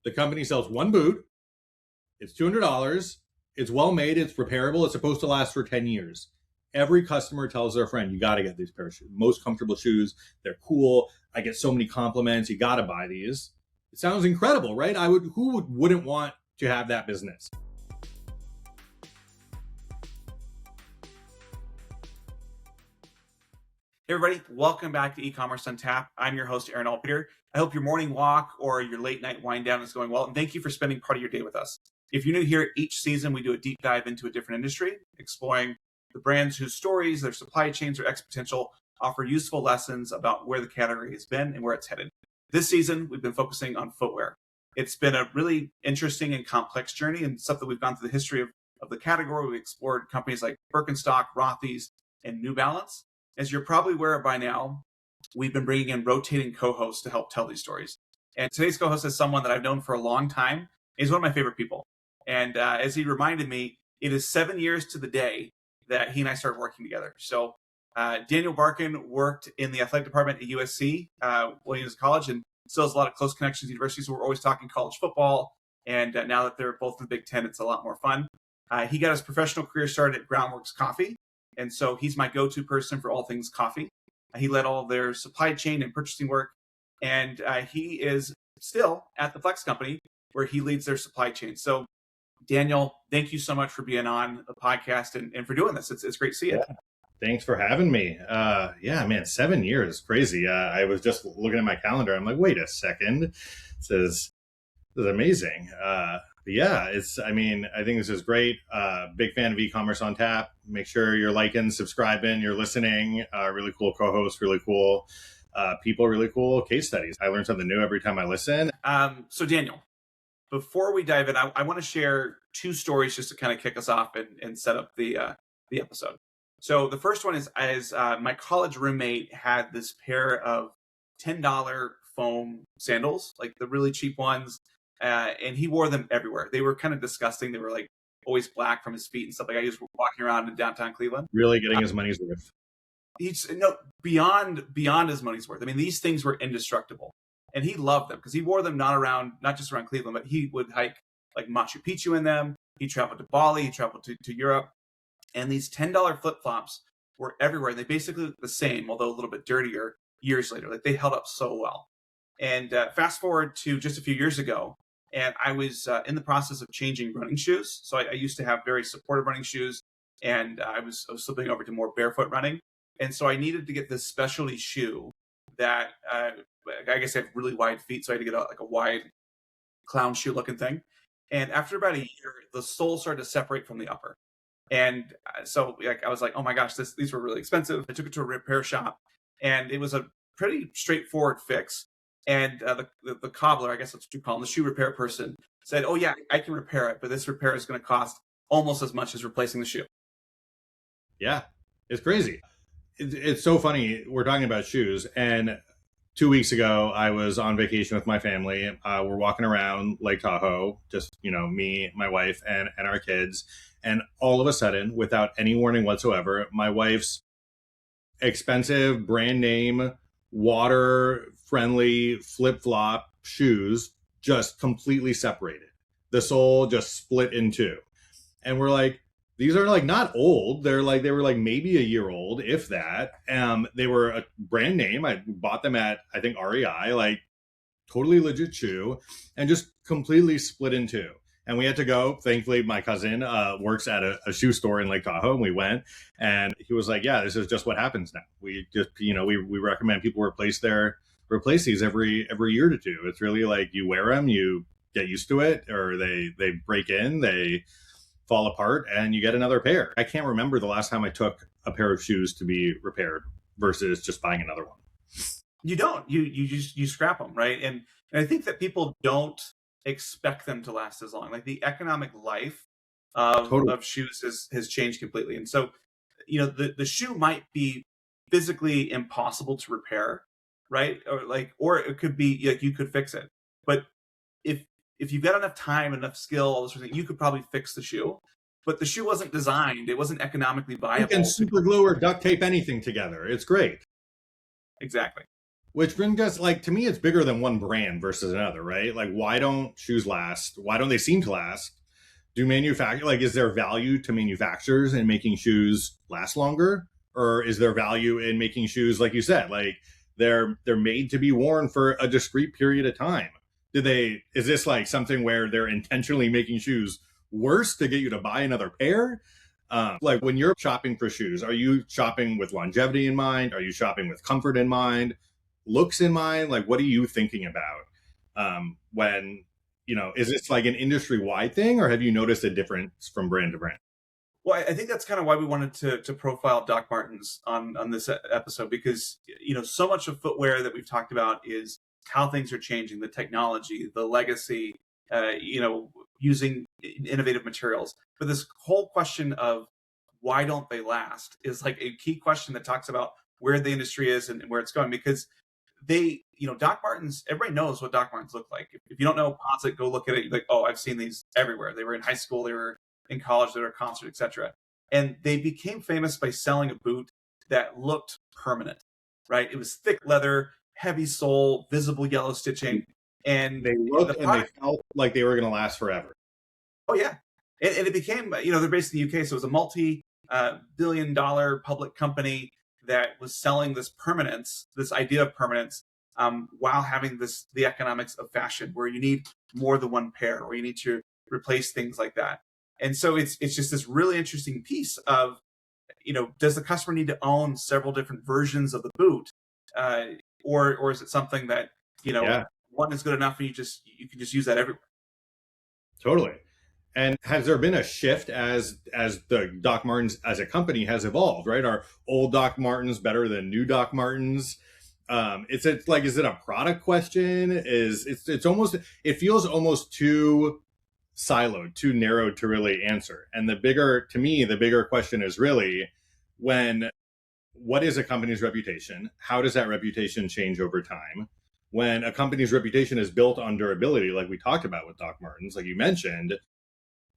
The company sells one boot. It's $200. It's well made. It's repairable. It's supposed to last for 10 years. Every customer tells their friend, you got to get these pair of shoes. Most comfortable shoes. They're cool. I get so many compliments. You got to buy these. It sounds incredible, right? Who wouldn't want to have that business? Hey everybody, welcome back to Ecommerce on Tap. I'm your host, Aaron Alpeter. I hope your morning walk or your late night wind down is going well, and thank you for spending part of your day with us. If you're new here, each season we do a deep dive into a different industry, exploring the brands whose stories, their supply chains, or X potential offer useful lessons about where the category has been and where it's headed. This season, we've been focusing on footwear. It's been a really interesting and complex journey and stuff that we've gone through the history of the category. We explored companies like Birkenstock, Rothy's, and New Balance. As you're probably aware by now, we've been bringing in rotating co-hosts to help tell these stories. And today's co-host is someone that I've known for a long time. He's one of my favorite people. And as he reminded me, it is 7 years to the day that he and I started working together. So Daniel Barkin worked in the athletic department at USC, Williams College, and still has a lot of close connections to universities. So we're always talking college football. And now that they're both in the Big Ten, it's a lot more fun. He got his professional career started at Groundwork Coffee. And so he's my go-to person for all things coffee. He led all their supply chain and purchasing work. And he is still at the Flex company where he leads their supply chain. So Daniel, thank you so much for being on the podcast and for doing this. It's great to see you. Yeah. Thanks for having me. Yeah, man, 7 years. It's crazy. I was just looking at my calendar. I'm like, wait a second. This is amazing. Yeah, I think this is great. Big fan of Ecommerce on Tap. Make sure you're liking, subscribing, you're listening. Really cool co-hosts, really cool people, really cool case studies. I learn something new every time I listen. So Daniel, before we dive in, I want to share two stories just to kind of kick us off and set up the episode. So the first one is my college roommate had this pair of $10 foam sandals, like the really cheap ones. And he wore them everywhere. They were kind of disgusting. They were like always black from his feet and stuff. Like I was walking around in downtown Cleveland. Really getting his money's worth. He's beyond his money's worth. I mean, these things were indestructible. And he loved them because he wore them not just around Cleveland, but he would hike like Machu Picchu in them. He traveled to Bali, he traveled to Europe. And these $10 flip-flops were everywhere. They basically looked the same, although a little bit dirtier years later. Like they held up so well. And fast forward to just a few years ago, and I was in the process of changing running shoes. So I used to have very supportive running shoes, and I was slipping over to more barefoot running. And so I needed to get this specialty shoe that I guess I have really wide feet, so I had to get a wide clown shoe looking thing. And after about a year, the sole started to separate from the upper. And so I was like, oh my gosh, these were really expensive. I took it to a repair shop, and it was a pretty straightforward fix. And the cobbler, I guess that's what you call him, the shoe repair person, said, oh yeah, I can repair it, but this repair is going to cost almost as much as replacing the shoe. Yeah, it's crazy. It's so funny. We're talking about shoes. And 2 weeks ago, I was on vacation with my family. We're walking around Lake Tahoe, just, me, my wife, and our kids. And all of a sudden, without any warning whatsoever, my wife's expensive brand name, water-friendly flip-flop shoes just completely separated. The sole just split in two. And we're like, these are like not old. They were like maybe a year old, if that. They were a brand name. I bought them at, I think, REI, like totally legit shoe, and just completely split in two. And we had to go. Thankfully, my cousin works at a shoe store in Lake Tahoe, and we went. And he was like, "Yeah, this is just what happens now. We just, we recommend people replace these every year to two. It's really like you wear them, you get used to it, or they break in, they fall apart, and you get another pair. I can't remember the last time I took a pair of shoes to be repaired versus just buying another one. You don't. You scrap them, right? And I think that people don't expect them to last as long. Like the economic life of shoes has changed completely. And so, the shoe might be physically impossible to repair, right? Or it could be like you could fix it. But if you've got enough time, enough skill, all this sort of thing, you could probably fix the shoe. But the shoe wasn't designed. It wasn't economically viable. You can super glue or duct tape anything together. It's great. Exactly. Which brings us, like, to me, it's bigger than one brand versus another, right? Like, why don't shoes last? Why don't they seem to last? Is there value to manufacturers in making shoes last longer? Or is there value in making shoes, like you said, like they're made to be worn for a discrete period of time? Is this like something where they're intentionally making shoes worse to get you to buy another pair? Like when you're shopping for shoes, are you shopping with longevity in mind? Are you shopping with comfort in mind? Looks in mind? Like, what are you thinking about when, is this like an industry wide thing, or have you noticed a difference from brand to brand? Well, I think that's kind of why we wanted to profile Doc Martens on this episode, because so much of footwear that we've talked about is how things are changing, the technology, the legacy, using innovative materials. But this whole question of why don't they last is like a key question that talks about where the industry is and where it's going, because Doc Martens, everybody knows what Doc Martens look like. If you don't know, pause it, go look at it. You're like, oh, I've seen these everywhere. They were in high school, they were in college, they were at concert, etc. And they became famous by selling a boot that looked permanent, right? It was thick leather, heavy sole, visible yellow stitching, and they looked and they felt like they were going to last forever. Oh yeah, and it became, they're based in the UK, so it was a multi-billion-dollar public company that was selling this permanence, this idea of permanence, while having the economics of fashion, where you need more than one pair, or you need to replace things like that. And so it's just this really interesting piece of, does the customer need to own several different versions of the boot, or is it something that one is good enough and you can just use that everywhere? Totally. And has there been a shift as the Doc Martens as a company has evolved, right? Are old Doc Martens better than new Doc Martens? It's like, is it a product question? It feels almost too siloed, too narrow to really answer. And the bigger question is really, what is a company's reputation? How does that reputation change over time? When a company's reputation is built on durability, like we talked about with Doc Martens, like you mentioned,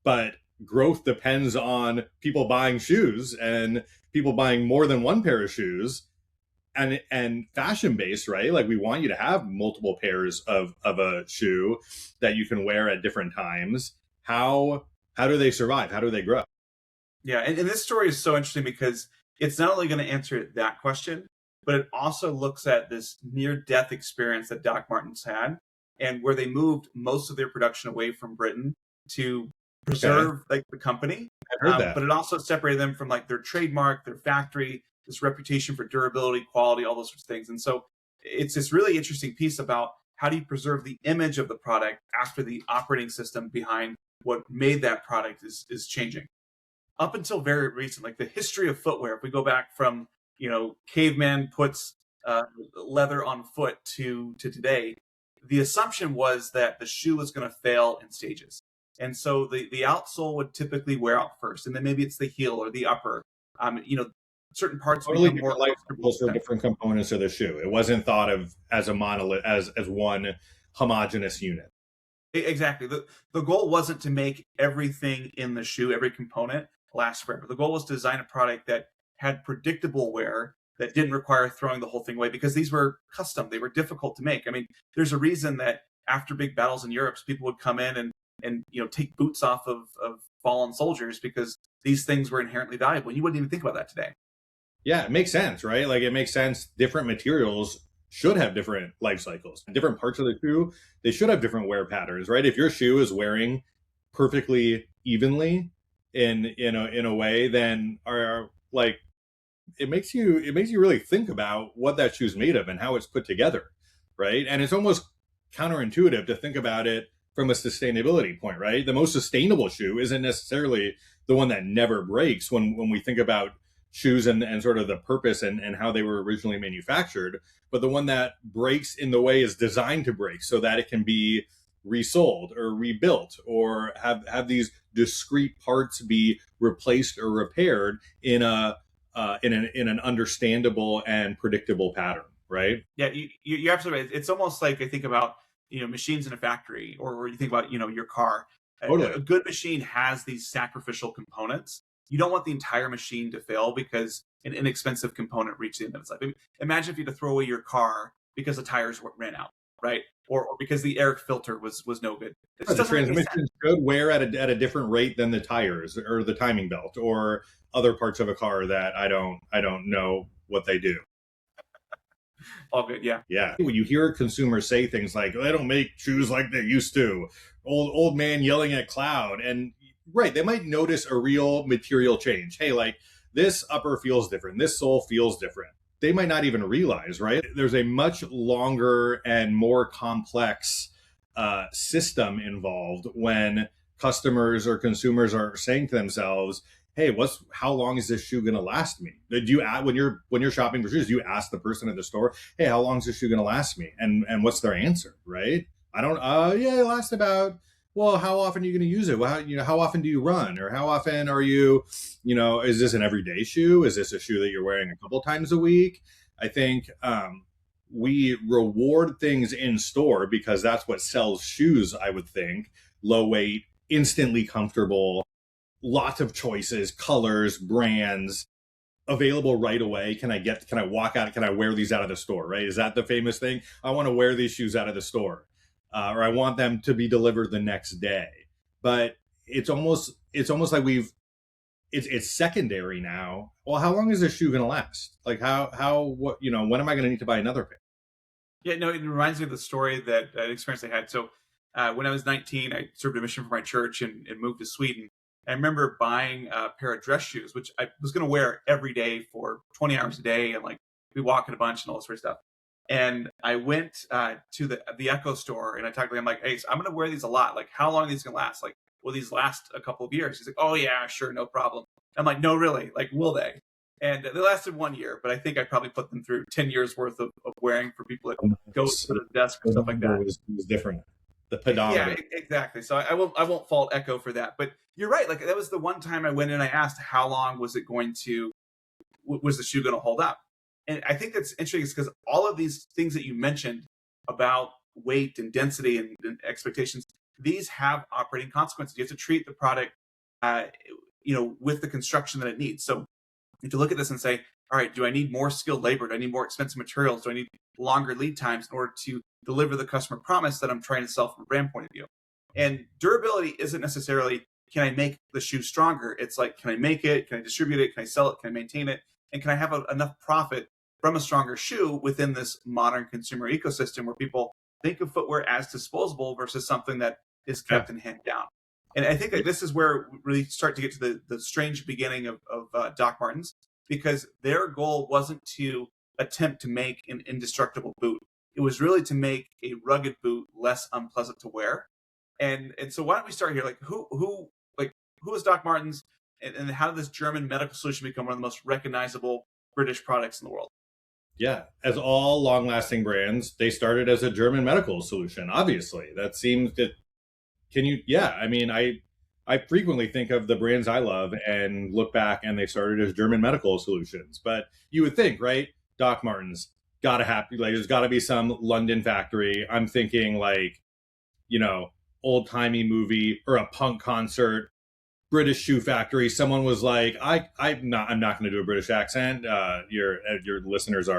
but growth depends on people buying shoes and people buying more than one pair of shoes, and fashion based, right? Like we want you to have multiple pairs of a shoe that you can wear at different times. How do they survive? How do they grow? Yeah, and this story is so interesting because it's not only going to answer that question, but it also looks at this near-death experience that Doc Martens had, and where they moved most of their production away from Britain to preserve like the company. I've heard that. But it also separated them from like their trademark, their factory, this reputation for durability, quality, all those sorts of things. And so it's this really interesting piece about how do you preserve the image of the product after the operating system behind what made that product is changing. Up until very recent, like the history of footwear, if we go back from, caveman puts leather on foot to today, the assumption was that the shoe was going to fail in stages. And so the outsole would typically wear out first, and then maybe it's the heel or the upper. Certain parts totally become more comfortable for different components of the shoe. It wasn't thought of as a monolith, as one homogeneous unit. Exactly. The goal wasn't to make everything in the shoe, every component, last forever. The goal was to design a product that had predictable wear, that didn't require throwing the whole thing away, because these were custom. They were difficult to make. I mean, there's a reason that after big battles in Europe, people would come in and take boots off of fallen soldiers, because these things were inherently valuable. You wouldn't even think about that today. Yeah, it makes sense, right? Like it makes sense. Different materials should have different life cycles. Different parts of the shoe, they should have different wear patterns, right? If your shoe is wearing perfectly evenly in a way, then it makes you really think about what that shoe's made of and how it's put together, right? And it's almost counterintuitive to think about it from a sustainability point, right? The most sustainable shoe isn't necessarily the one that never breaks when we think about shoes and sort of the purpose and how they were originally manufactured, but the one that breaks in the way is designed to break so that it can be resold or rebuilt, or have these discrete parts be replaced or repaired in an understandable and predictable pattern, right? Yeah, you're absolutely right. It's almost like I think about machines in a factory, or you think about your car. Totally. A good machine has these sacrificial components. You don't want the entire machine to fail because an inexpensive component reached the end of its life. Imagine if you had to throw away your car because the tires ran out, right? Or because the air filter was no good. It just The doesn't make any sense. transmission should wear at a different rate than the tires or the timing belt or other parts of a car that I don't know what they do. All good, yeah. Yeah. When you hear consumers say things like, they don't make shoes like they used to, old man yelling at cloud, and right, they might notice a real material change. Hey, like this upper feels different, this sole feels different. They might not even realize, right? There's a much longer and more complex system involved when customers or consumers are saying to themselves, hey, how long is this shoe going to last me? Do you when you're shopping for shoes, do you ask the person at the store, hey, how long is this shoe going to last me? And what's their answer, right? I don't. Yeah, it lasts about. Well, how often are you going to use it? Well, how often do you run, or how often are you? Is this an everyday shoe? Is this a shoe that you're wearing a couple times a week? I think we reward things in store because that's what sells shoes. I would think low weight, instantly comfortable. Lots of choices, colors, brands available right away. Can I walk out? Can I wear these out of the store? Right? Is that the famous thing? I want to wear these shoes out of the store, or I want them to be delivered the next day. But it's almost like it's secondary now. Well, how long is this shoe going to last? Like when am I going to need to buy another pair? Yeah, no, it reminds me of the story that an experience I had. So when I was 19, I served a mission for my church and moved to Sweden. I remember buying a pair of dress shoes, which I was going to wear every day for 20 hours a day and like be walking a bunch and all this sort of stuff. And I went to the Echo store and I talked to him, I'm like, hey, so I'm going to wear these a lot. Like, how long are these going to last? Like, will these last a couple of years? He's like, oh yeah, sure, no problem. I'm like, no, really? Like, will they? And they lasted 1 year, but I think I probably put them through 10 years worth of wearing for people that go to the desk or stuff like that. It was different. The pedometer. Yeah, exactly. So I won't fault Echo for that. But you're right. Like that was the one time I went in and I asked how long was the shoe going to hold up? And I think that's interesting because all of these things that you mentioned about weight and density and expectations, these have operating consequences. You have to treat the product, with the construction that it needs. So if you look at this and say, all right, do I need more skilled labor? Do I need more expensive materials? Do I need longer lead times in order to deliver the customer promise that I'm trying to sell from a brand point of view? And durability isn't necessarily, can I make the shoe stronger? It's like, can I make it? Can I distribute it? Can I sell it? Can I maintain it? And can I have enough profit from a stronger shoe within this modern consumer ecosystem where people think of footwear as disposable versus something that is kept and hand down? And I think that this is where we really start to get to the strange beginning of Doc Martens, because their goal wasn't to attempt to make an indestructible boot. It was really to make a rugged boot less unpleasant to wear. And so why don't we start here? Like who is Doc Martens, and how did this German medical solution become one of the most recognizable British products in the world? Yeah, as all long-lasting brands, they started as a German medical solution. Obviously, that seems that. I mean, I frequently think of the brands I love and look back and they started as German medical solutions. But you would think, right? Doc Martens, there's gotta be some London factory. I'm thinking like, old timey movie or a punk concert, British shoe factory. Someone was like, I'm not going to do a British accent. Your listeners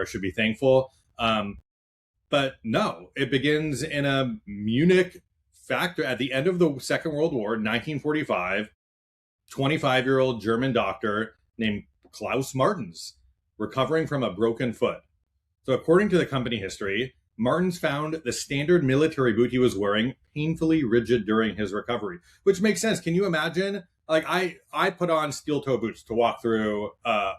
should be thankful. But no, it begins in a Munich factory at the end of the Second World War, 1945. 25-year-old German doctor named Klaus Martens, recovering from a broken foot. So according to the company history, Martens found the standard military boot he was wearing painfully rigid during his recovery, which makes sense. Can you imagine? Like I put on steel toe boots to walk through our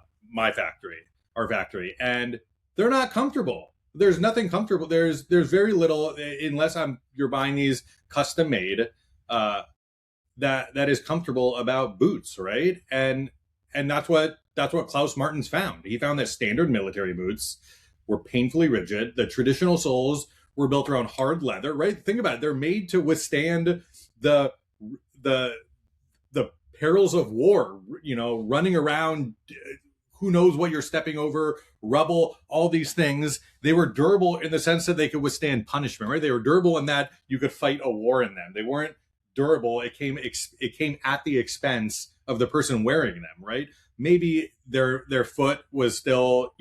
factory, and they're not comfortable. There's nothing comfortable. There's very little, unless you're buying these custom made, that is comfortable about boots, right? And that's what Klaus Martens found. He found that standard military boots were painfully rigid. The traditional soles were built around hard leather, right? Think about it. They're made to withstand the perils of war, running around, who knows what you're stepping over, rubble, all these things. They were durable in the sense that they could withstand punishment, right? They were durable in that you could fight a war in them. They weren't durable. It came at the expense of the person wearing them, right? Maybe their foot was still,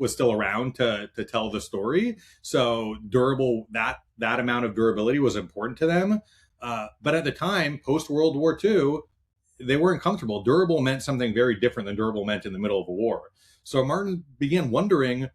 was still around to tell the story. So durable, that amount of durability was important to them. But at the time, post World War II, they weren't comfortable. Durable meant something very different than durable meant in the middle of a war. So Martin began wondering,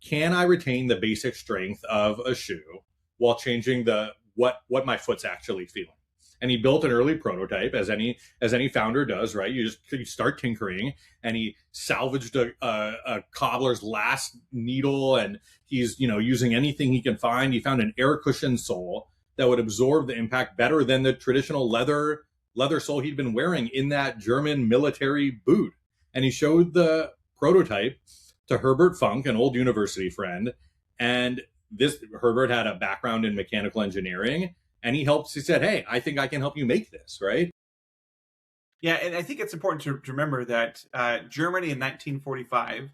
can I retain the basic strength of a shoe while changing the what my foot's actually feeling? And he built an early prototype, as any founder does, right? You start tinkering, and he salvaged a cobbler's last needle, and he's using anything he can find. He found an air cushion sole that would absorb the impact better than the traditional leather sole he'd been wearing in that German military boot. And he showed the prototype to Herbert Funk, an old university friend, and Herbert had a background in mechanical engineering. And he said, hey, I think I can help you make this, right? Yeah, and I think it's important to remember that Germany in 1945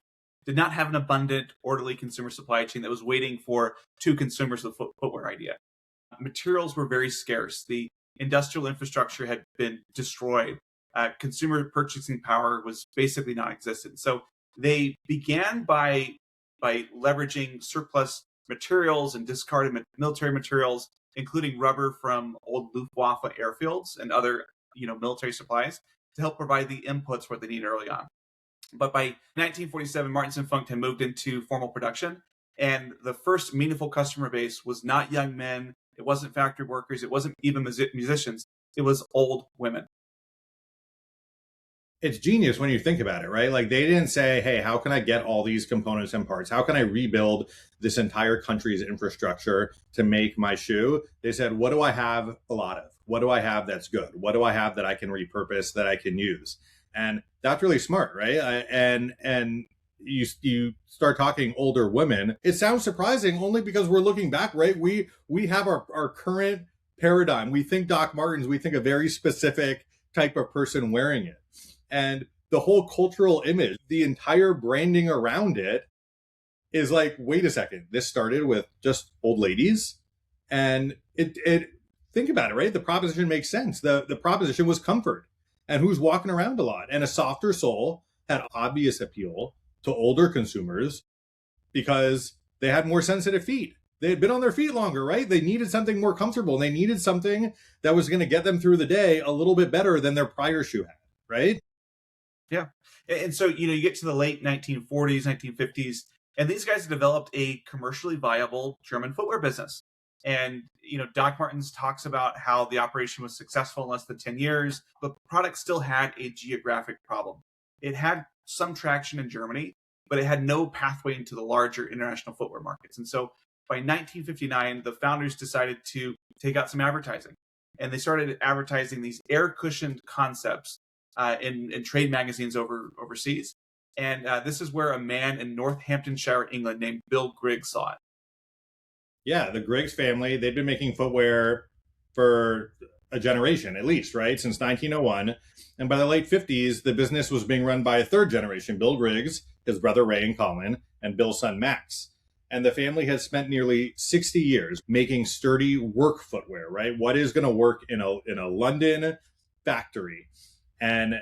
did not have an abundant, orderly consumer supply chain that was waiting for two consumers of the footwear idea. Materials were very scarce. The industrial infrastructure had been destroyed. Consumer purchasing power was basically non-existent. So they began by leveraging surplus materials and discarded military materials, including rubber from old Luftwaffe airfields and other military supplies, to help provide the inputs what they needed early on. But by 1947, Martens and Funk had moved into formal production, and the first meaningful customer base was not young men, it wasn't factory workers, it wasn't even musicians, it was old women. It's genius when you think about it, right? Like, they didn't say, hey, how can I get all these components and parts? How can I rebuild this entire country's infrastructure to make my shoe? They said, what do I have a lot of? What do I have that's good? What do I have that I can repurpose, that I can use? And that's really smart, right? And you start talking older women. It sounds surprising only because we're looking back, right? We have our current paradigm. We think Doc Martens, we think a very specific type of person wearing it. And the whole cultural image, the entire branding around it is like, wait a second, this started with just old ladies. And it think about it, right? The proposition makes sense. The proposition was comfort and who's walking around a lot. And a softer sole had obvious appeal to older consumers because they had more sensitive feet. They had been on their feet longer, right? They needed something more comfortable. And they needed something that was going to get them through the day a little bit better than their prior shoe had, right? Yeah. And so, you get to the late 1940s, 1950s, and these guys developed a commercially viable German footwear business. And, Doc Martens talks about how the operation was successful in less than 10 years, but the product still had a geographic problem. It had some traction in Germany, but it had no pathway into the larger international footwear markets. And so by 1959, the founders decided to take out some advertising. And they started advertising these air-cushioned concepts in trade magazines overseas. And this is where a man in Northamptonshire, England, named Bill Griggs saw it. Yeah, the Griggs family, they'd been making footwear for a generation at least, right? Since 1901. And by the late 50s, the business was being run by a third generation, Bill Griggs, his brother Ray and Colin, and Bill's son Max. And the family has spent nearly 60 years making sturdy work footwear, right? What is going to work in a London factory? And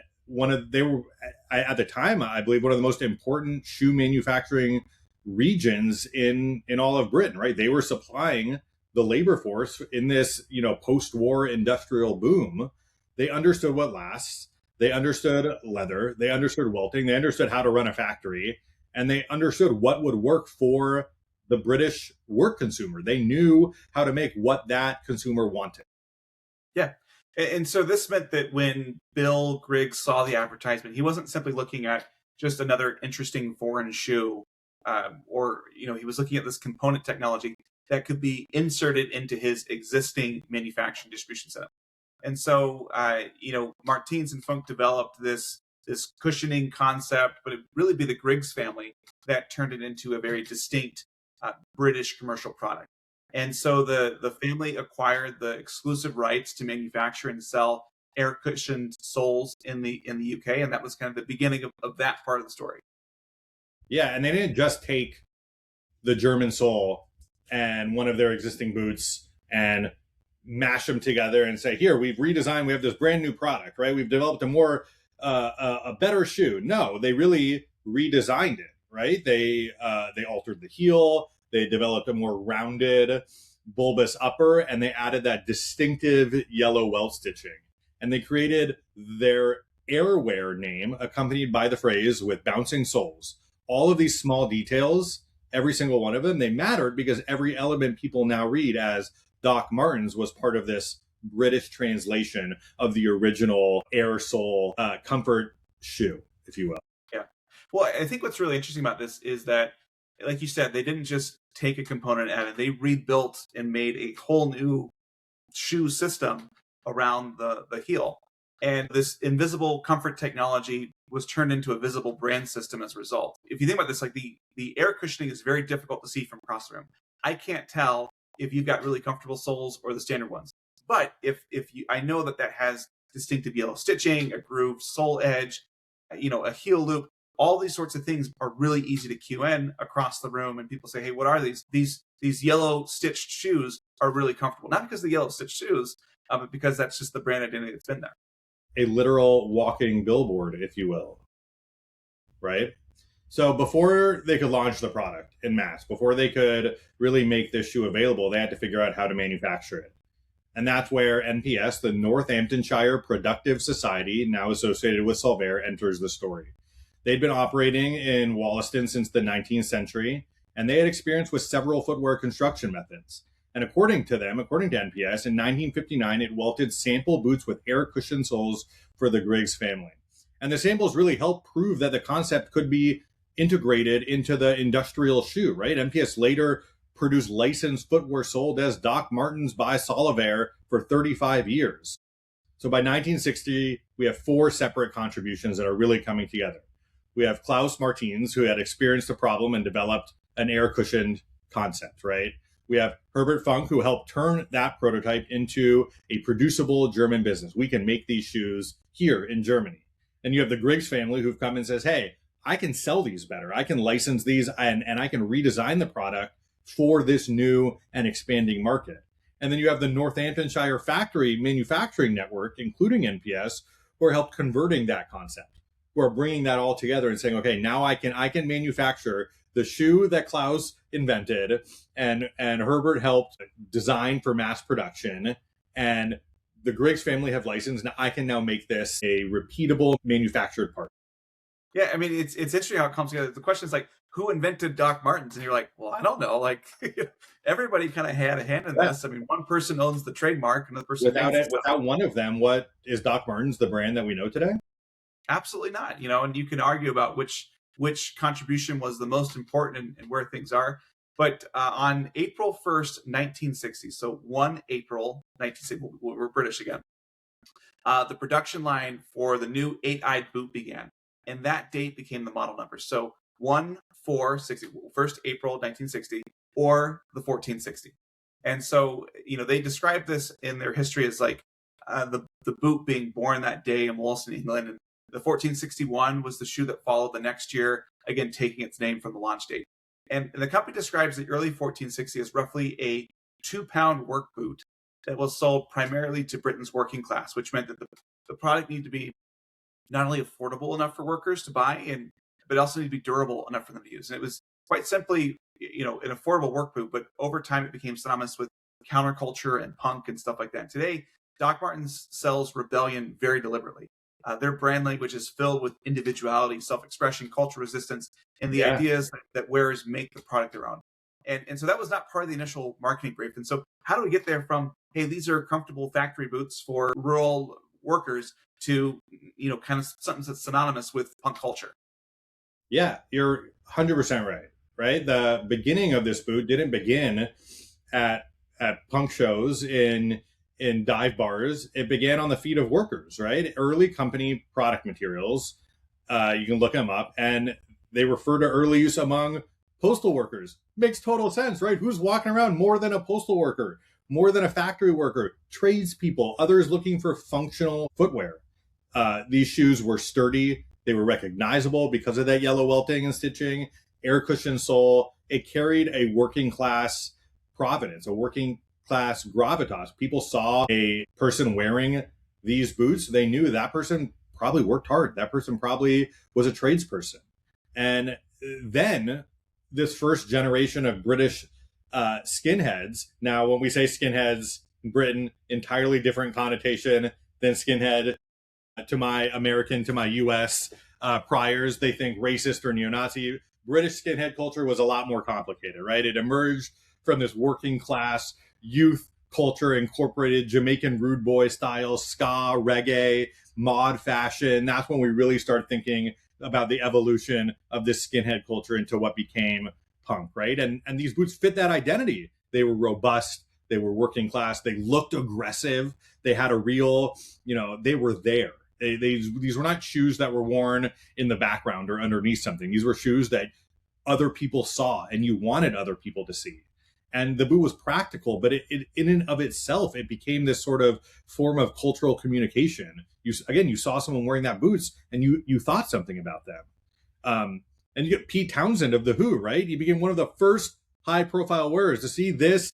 they were at the time, I believe, one of the most important shoe manufacturing regions in all of Britain, right? They were supplying the labor force in this, post-war industrial boom. They understood what lasts. They understood leather. They understood welting. They understood how to run a factory, and they understood what would work for the British work consumer. They knew how to make what that consumer wanted. Yeah. And so this meant that when Bill Griggs saw the advertisement, he wasn't simply looking at just another interesting foreign shoe, he was looking at this component technology that could be inserted into his existing manufacturing distribution setup. And so, Martens and Funk developed this cushioning concept, but it really be the Griggs family that turned it into a very distinct British commercial product. And so the family acquired the exclusive rights to manufacture and sell air cushioned soles in the UK, and that was kind of the beginning of that part of the story. Yeah, and they didn't just take the German sole and one of their existing boots and mash them together and say, here, we've redesigned, we have this brand new product, right? We've developed a better shoe. No, they really redesigned it. right? They altered the heel, they developed a more rounded, bulbous upper, and they added that distinctive yellow welt stitching. And they created their AirWair name, accompanied by the phrase "with bouncing soles." All of these small details, every single one of them, they mattered because every element people now read as Doc Martens was part of this British translation of the original air sole comfort shoe, if you will. Yeah. Well, I think what's really interesting about this is that, like you said, they didn't just take a component and add it. They rebuilt and made a whole new shoe system around the heel. And this invisible comfort technology was turned into a visible brand system as a result. If you think about this, like the air cushioning is very difficult to see from across the room. I can't tell if you've got really comfortable soles or the standard ones. But if you, I know that has distinctive yellow stitching, a grooved sole edge, a heel loop. All these sorts of things are really easy to cue in across the room, and people say, "Hey, what are these?" These yellow stitched shoes are really comfortable, not because of the yellow stitched shoes, but because that's just the brand identity that's been there. A literal walking billboard, if you will, right? So before they could launch the product in mass, before they could really make this shoe available, they had to figure out how to manufacture it. And that's where NPS, the Northamptonshire Productive Society, now associated with Solovair, enters the story. They'd been operating in Wollaston since the 19th century, and they had experience with several footwear construction methods. And according to NPS, in 1959, it welted sample boots with air cushion soles for the Griggs family. And the samples really helped prove that the concept could be integrated into the industrial shoe, right? NPS later produced licensed footwear sold as Doc Martens by Solovair for 35 years. So by 1960, we have 4 separate contributions that are really coming together. We have Klaus Martens, who had experienced the problem and developed an air-cushioned concept, right? We have Herbert Funk, who helped turn that prototype into a producible German business. We can make these shoes here in Germany. And you have the Griggs family, who've come and says, "Hey, I can sell these better. I can license these and I can redesign the product for this new and expanding market." And then you have the Northamptonshire Factory Manufacturing Network, including NPS, who are helped converting that concept. Who are bringing that all together and saying, okay, now I can manufacture the shoe that Klaus invented and Herbert helped design for mass production, and the Griggs family have licensed. Now I can now make this a repeatable manufactured part. Yeah, I mean, it's interesting how it comes together. The question is like, who invented Doc Martens? And you're like, well, I don't know. Like, everybody kind of had a hand in this. I mean, one person owns the trademark, another person without one of them, what is Doc Martens the brand that we know today? Absolutely not. And you can argue about which contribution was the most important and where things are. But on April 1st, 1960, so 1 April 1960, we're British again, the production line for the new 8-eyed boot began. And that date became the model number. So 1/4/60, 1st April 1960, or the 1460. And so, they describe this in their history as like the boot being born that day in Wollaston, England. And the 1461 was the shoe that followed the next year, again, taking its name from the launch date. And the company describes the early 1460 as roughly a 2-pound work boot that was sold primarily to Britain's working class, which meant that the product needed to be not only affordable enough for workers to buy, but also need to be durable enough for them to use. And it was quite simply, an affordable work boot, but over time it became synonymous with counterculture and punk and stuff like that. And today, Doc Martens sells rebellion very deliberately. Their brand language is filled with individuality, self-expression, cultural resistance, and the ideas that wearers make the product their own. And so that was not part of the initial marketing brief. And so how do we get there from, hey, these are comfortable factory boots for rural workers to, kind of something that's synonymous with punk culture? Yeah, you're 100% right? The beginning of this boot didn't begin at punk shows in dive bars. It began on the feet of workers, right? Early company product materials, you can look them up, and they refer to early use among postal workers. Makes total sense, right? Who's walking around more than a postal worker, more than a factory worker? Tradespeople, others looking for functional footwear. These shoes were sturdy. They were recognizable because of that yellow welting and stitching, air cushion sole. It carried a working class provenance, a working class gravitas. People saw a person wearing these boots. They knew that person probably worked hard. That person probably was a tradesperson. And then this first generation of British skinheads. Now, when we say skinheads in Britain, entirely different connotation than skinhead to my American, to my US priors. They think racist or neo-Nazi. British skinhead culture was a lot more complicated, right? It emerged from this working class youth culture, incorporated Jamaican rude boy style, ska, reggae, mod fashion. That's when we really start thinking about the evolution of this skinhead culture into what became punk, right? And these boots fit that identity. They were robust, they were working class, they looked aggressive, they had a real, they were there. These were not shoes that were worn in the background or underneath something. These were shoes that other people saw and you wanted other people to see. And the boot was practical, but it in and of itself, it became this sort of form of cultural communication. You saw someone wearing that boots and you thought something about them. And you get Pete Townsend of The Who, right? He became one of the first high profile wearers. To see this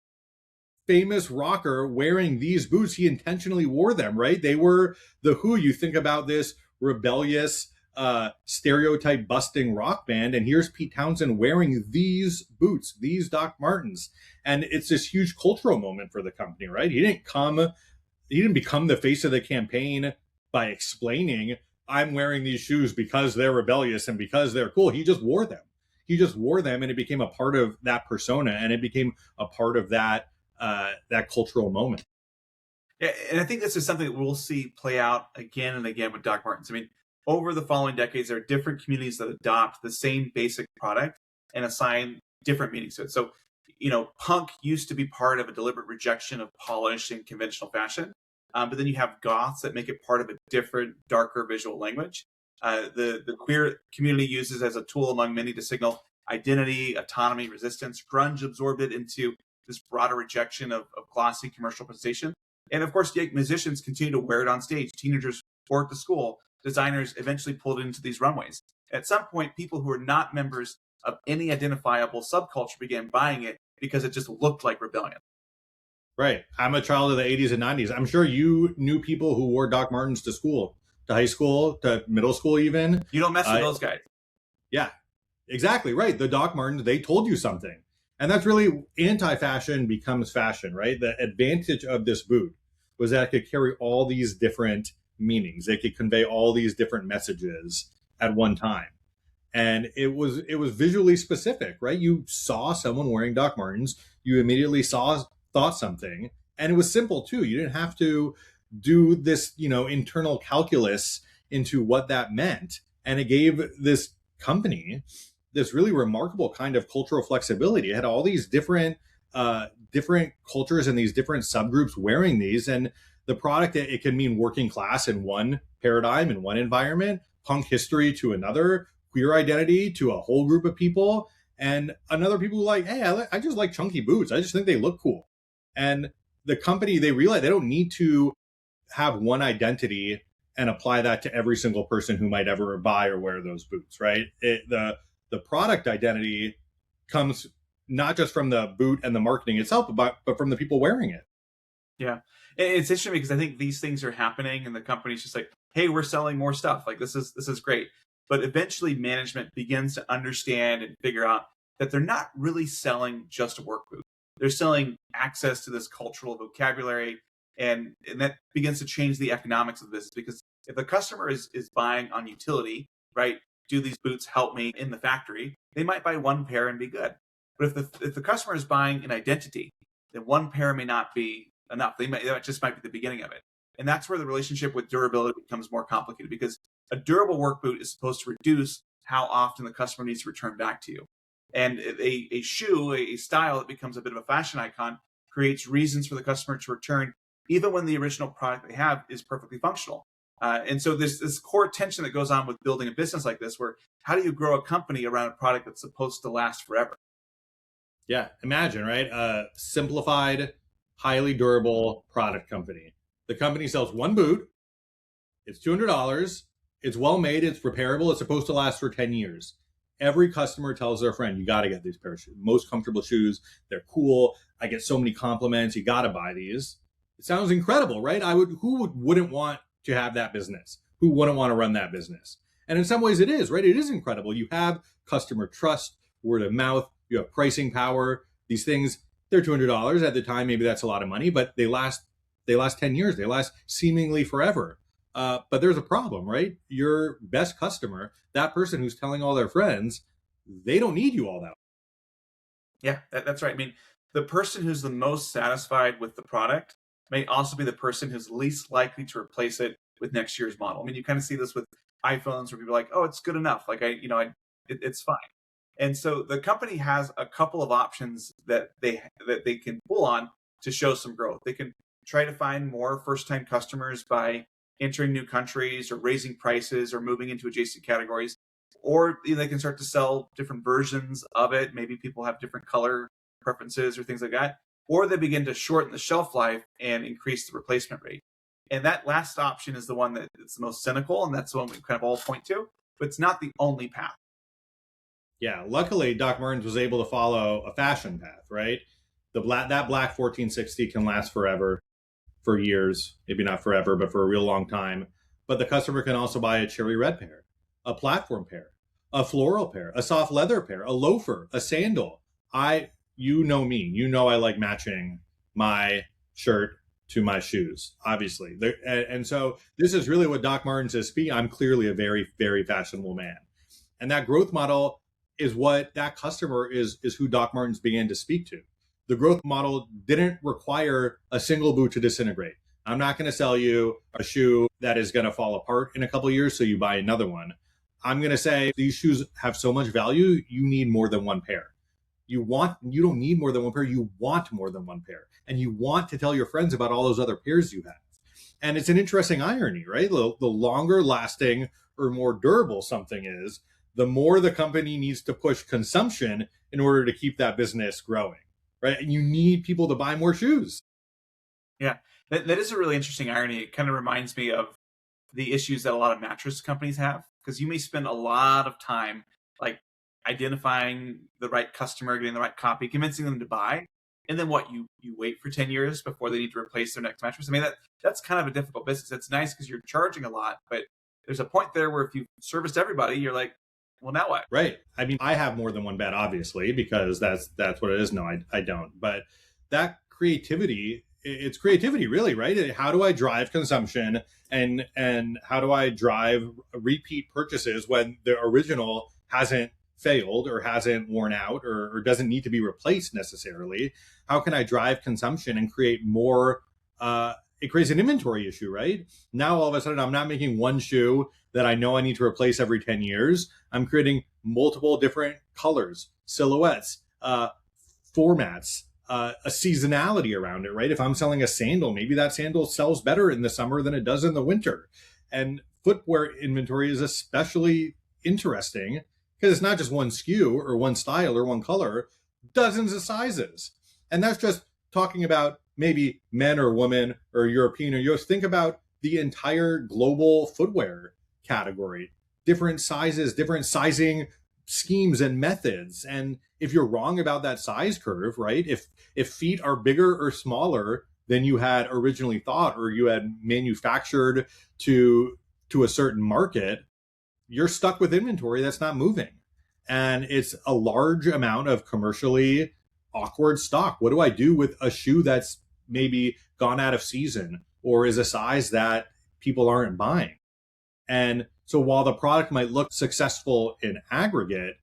famous rocker wearing these boots, he intentionally wore them, right? They were The Who. You think about this rebellious, stereotype busting rock band, and here's Pete Townsend wearing these boots, these Doc Martens, and it's this huge cultural moment for the company, right? He didn't become the face of the campaign by explaining, I'm wearing these shoes because they're rebellious and because they're cool. He just wore them. And it became a part of that persona, and it became a part of that cultural moment. Yeah, and I think this is something that we'll see play out again and again with Doc Martens. I mean, over the following decades, there are different communities that adopt the same basic product and assign different meanings to it. So, punk used to be part of a deliberate rejection of polished and conventional fashion. But then you have goths that make it part of a different, darker visual language. The queer community uses as a tool among many to signal identity, autonomy, resistance. Grunge absorbed it into this broader rejection of glossy commercial presentation. And of course, musicians continue to wear it on stage. Teenagers wore it to school. Designers eventually pulled it into these runways. At some point, people who were not members of any identifiable subculture began buying it because it just looked like rebellion. Right. I'm a child of the 80s and 90s. I'm sure you knew people who wore Doc Martens to school, to high school, to middle school even. You don't mess with those guys. Yeah, exactly. Right. The Doc Martens, they told you something. And that's really anti-fashion becomes fashion, right? The advantage of this boot was that it could carry all these different meanings. They could convey all these different messages at one time. And it was visually specific, right? You saw someone wearing Doc Martens, you immediately thought something, and it was simple too. You didn't have to do this, internal calculus into what that meant. And it gave this company this really remarkable kind of cultural flexibility. It had all these different cultures and these different subgroups wearing these, and the product, it can mean working class in one paradigm, in one environment, punk history to another, queer identity to a whole group of people, and another people who like, hey, I just like chunky boots. I just think they look cool. And the company, they realize they don't need to have one identity and apply that to every single person who might ever buy or wear those boots, right? The product identity comes not just from the boot and the marketing itself, but from the people wearing it. Yeah. It's interesting because I think these things are happening and the company's just like, hey, we're selling more stuff. Like, this is great. But eventually management begins to understand and figure out that they're not really selling just a work boot. They're selling access to this cultural vocabulary, and that begins to change the economics of the business. Because if the customer is buying on utility, right, do these boots help me in the factory, they might buy one pair and be good. But if the customer is buying an identity, then one pair may not be enough. That just might be the beginning of it. And that's where the relationship with durability becomes more complicated, because a durable work boot is supposed to reduce how often the customer needs to return back to you. And a shoe, a style that becomes a bit of a fashion icon, creates reasons for the customer to return, even when the original product they have is perfectly functional. And so there's this core tension that goes on with building a business like this, where how do you grow a company around a product that's supposed to last forever? Yeah, imagine, right? A simplified, highly durable product company. The company sells one boot. It's $200. It's well made. It's repairable. It's supposed to last for 10 years. Every customer tells their friend, you got to get these pair of shoes. Most comfortable shoes. They're cool. I get so many compliments. You got to buy these. It sounds incredible, right? Who wouldn't want to have that business? Who wouldn't want to run that business? And in some ways it is, right? It is incredible. You have customer trust, word of mouth, you have pricing power. These things, they're $200 at the time. Maybe that's a lot of money, but they last 10 years. They last seemingly forever. But there's a problem, right? Your best customer, that person who's telling all their friends, they don't need you all that. Yeah, that's right. I mean, the person who's the most satisfied with the product may also be the person who's least likely to replace it with next year's model. I mean, you kind of see this with iPhones where people are like, oh, it's good enough. Like it's fine. And so the company has a couple of options that they can pull on to show some growth. They can try to find more first-time customers by entering new countries or raising prices or moving into adjacent categories. Or they can start to sell different versions of it. Maybe people have different color preferences or things like that. Or they begin to shorten the shelf life and increase the replacement rate. And that last option is the one that is the most cynical, and that's the one we kind of all point to. But it's not the only path. Yeah, luckily Doc Martens was able to follow a fashion path, right? That black 1460 can last forever, for years, maybe not forever, but for a real long time. But the customer can also buy a cherry red pair, a platform pair, a floral pair, a soft leather pair, a loafer, a sandal. You know me, you know I like matching my shirt to my shoes, obviously. And so this is really what Doc Martens is speaking. I'm clearly a very, very fashionable man. And that growth model is what that customer is who Doc Martens began to speak to. The growth model didn't require a single boot to disintegrate. I'm not going to sell you a shoe that is going to fall apart in a couple of years, so you buy another one. I'm going to say these shoes have so much value, you need more than one pair. You don't need more than one pair, you want more than one pair. And you want to tell your friends about all those other pairs you have. And it's an interesting irony, right? The longer lasting or more durable something is, the more the company needs to push consumption in order to keep that business growing, right? And you need people to buy more shoes. Yeah, that is a really interesting irony. It kind of reminds me of the issues that a lot of mattress companies have, because you may spend a lot of time like identifying the right customer, getting the right copy, convincing them to buy. And then you wait for 10 years before they need to replace their next mattress. I mean, that's kind of a difficult business. It's nice because you're charging a lot, but there's a point there where if you've serviced everybody, you're like, well, now what? Right. I mean, I have more than one bed, obviously, because that's what it is. No, I don't. But that creativity, it's creativity, really, right? How do I drive consumption and how do I drive repeat purchases when the original hasn't failed or hasn't worn out or doesn't need to be replaced necessarily? How can I drive consumption and create more? It creates an inventory issue, right? Now, all of a sudden, I'm not making one shoe that I know I need to replace every 10 years. I'm creating multiple different colors, silhouettes, formats, a seasonality around it, right? If I'm selling a sandal, maybe that sandal sells better in the summer than it does in the winter. And footwear inventory is especially interesting because it's not just one SKU or one style or one color, dozens of sizes. And that's just talking about maybe men or women or European or US. Think about the entire global footwear category, different sizes, different sizing schemes and methods. And if you're wrong about that size curve, right? If feet are bigger or smaller than you had originally thought, or you had manufactured to a certain market, you're stuck with inventory that's not moving. And it's a large amount of commercially awkward stock. What do I do with a shoe that's maybe gone out of season or is a size that people aren't buying? And so while the product might look successful in aggregate,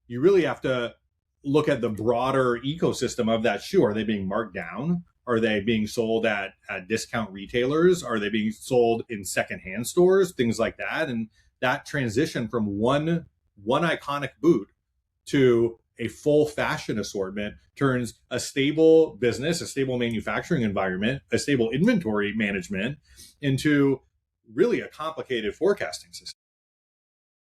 you really have to look at the broader ecosystem of that shoe. Are they being marked down? Are they being sold at discount retailers? Are they being sold in secondhand stores? Things like that. And that transition from one iconic boot to a full fashion assortment turns a stable business, a stable manufacturing environment, a stable inventory management into really a complicated forecasting system.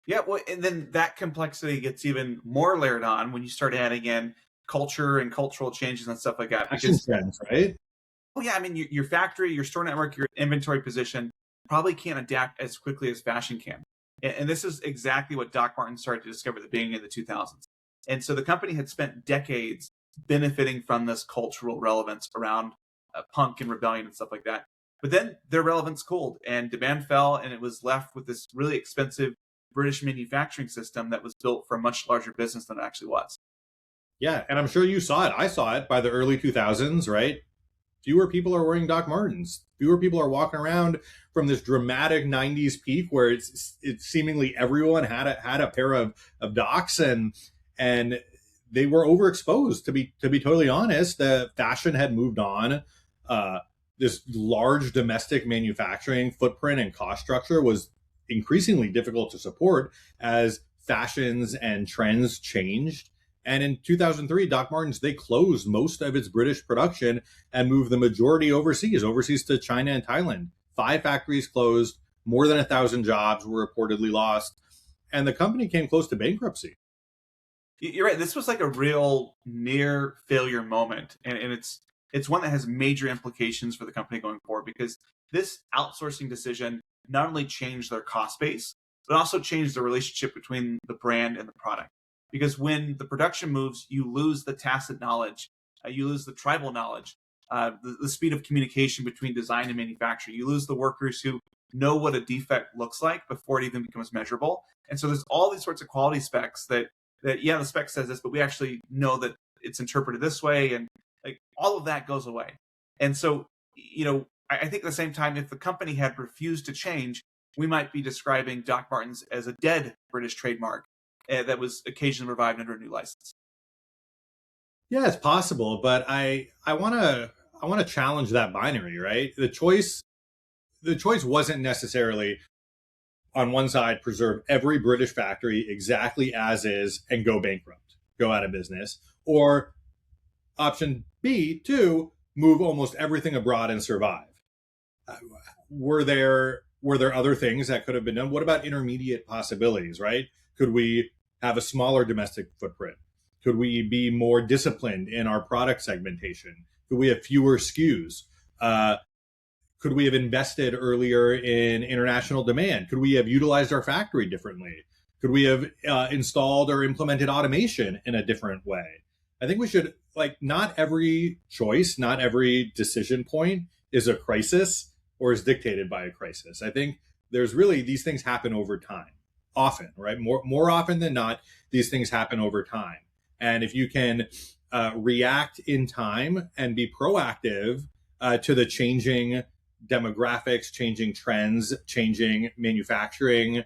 Yeah, well, and then that complexity gets even more layered on when you start adding in culture and cultural changes and stuff like that. Action trends, right? Oh yeah, I mean, your factory, your store network, your inventory position probably can't adapt as quickly as fashion can. And this is exactly what Doc Martens started to discover at the beginning of the 2000s. And so the company had spent decades benefiting from this cultural relevance around punk and rebellion and stuff like that. But then their relevance cooled and demand fell, and it was left with this really expensive British manufacturing system that was built for a much larger business than it actually was. Yeah, and I'm sure you saw it. I saw it by the early 2000s, right? Fewer people are wearing Doc Martens. Fewer people are walking around from this dramatic 90s peak where it's seemingly everyone had a pair of Docs, and they were overexposed, to be totally honest. The fashion had moved on. This large domestic manufacturing footprint and cost structure was increasingly difficult to support as fashions and trends changed. And in 2003, Doc Martens, they closed most of its British production and moved the majority overseas to China and Thailand. 5 factories closed, more than 1,000 jobs were reportedly lost, and the company came close to bankruptcy. You're right. This was like a real near failure moment. And it's one that has major implications for the company going forward, because this outsourcing decision not only changed their cost base, but also changed the relationship between the brand and the product. Because when the production moves, you lose the tacit knowledge, you lose the tribal knowledge, the speed of communication between design and manufacture. You lose the workers who know what a defect looks like before it even becomes measurable. And so there's all these sorts of quality specs that yeah, the spec says this, but we actually know that it's interpreted this way, and like all of that goes away. And so, I think at the same time, if the company had refused to change, we might be describing Doc Martens as a dead British trademark that was occasionally revived under a new license. Yeah, it's possible, but I want to challenge that binary, right? The choice wasn't necessarily, on one side, preserve every British factory exactly as is and go bankrupt, go out of business, or option B, 2, move almost everything abroad and survive. Were there other things that could have been done? What about intermediate possibilities, right? Could we have a smaller domestic footprint? Could we be more disciplined in our product segmentation? Could we have fewer SKUs? Could we have invested earlier in international demand? Could we have utilized our factory differently? Could we have installed or implemented automation in a different way? I think we should, not every choice, not every decision point is a crisis or is dictated by a crisis. I think there's really, these things happen over time, often, right? More often than not, these things happen over time. And if you can react in time and be proactive to the changing demographics, changing trends, changing manufacturing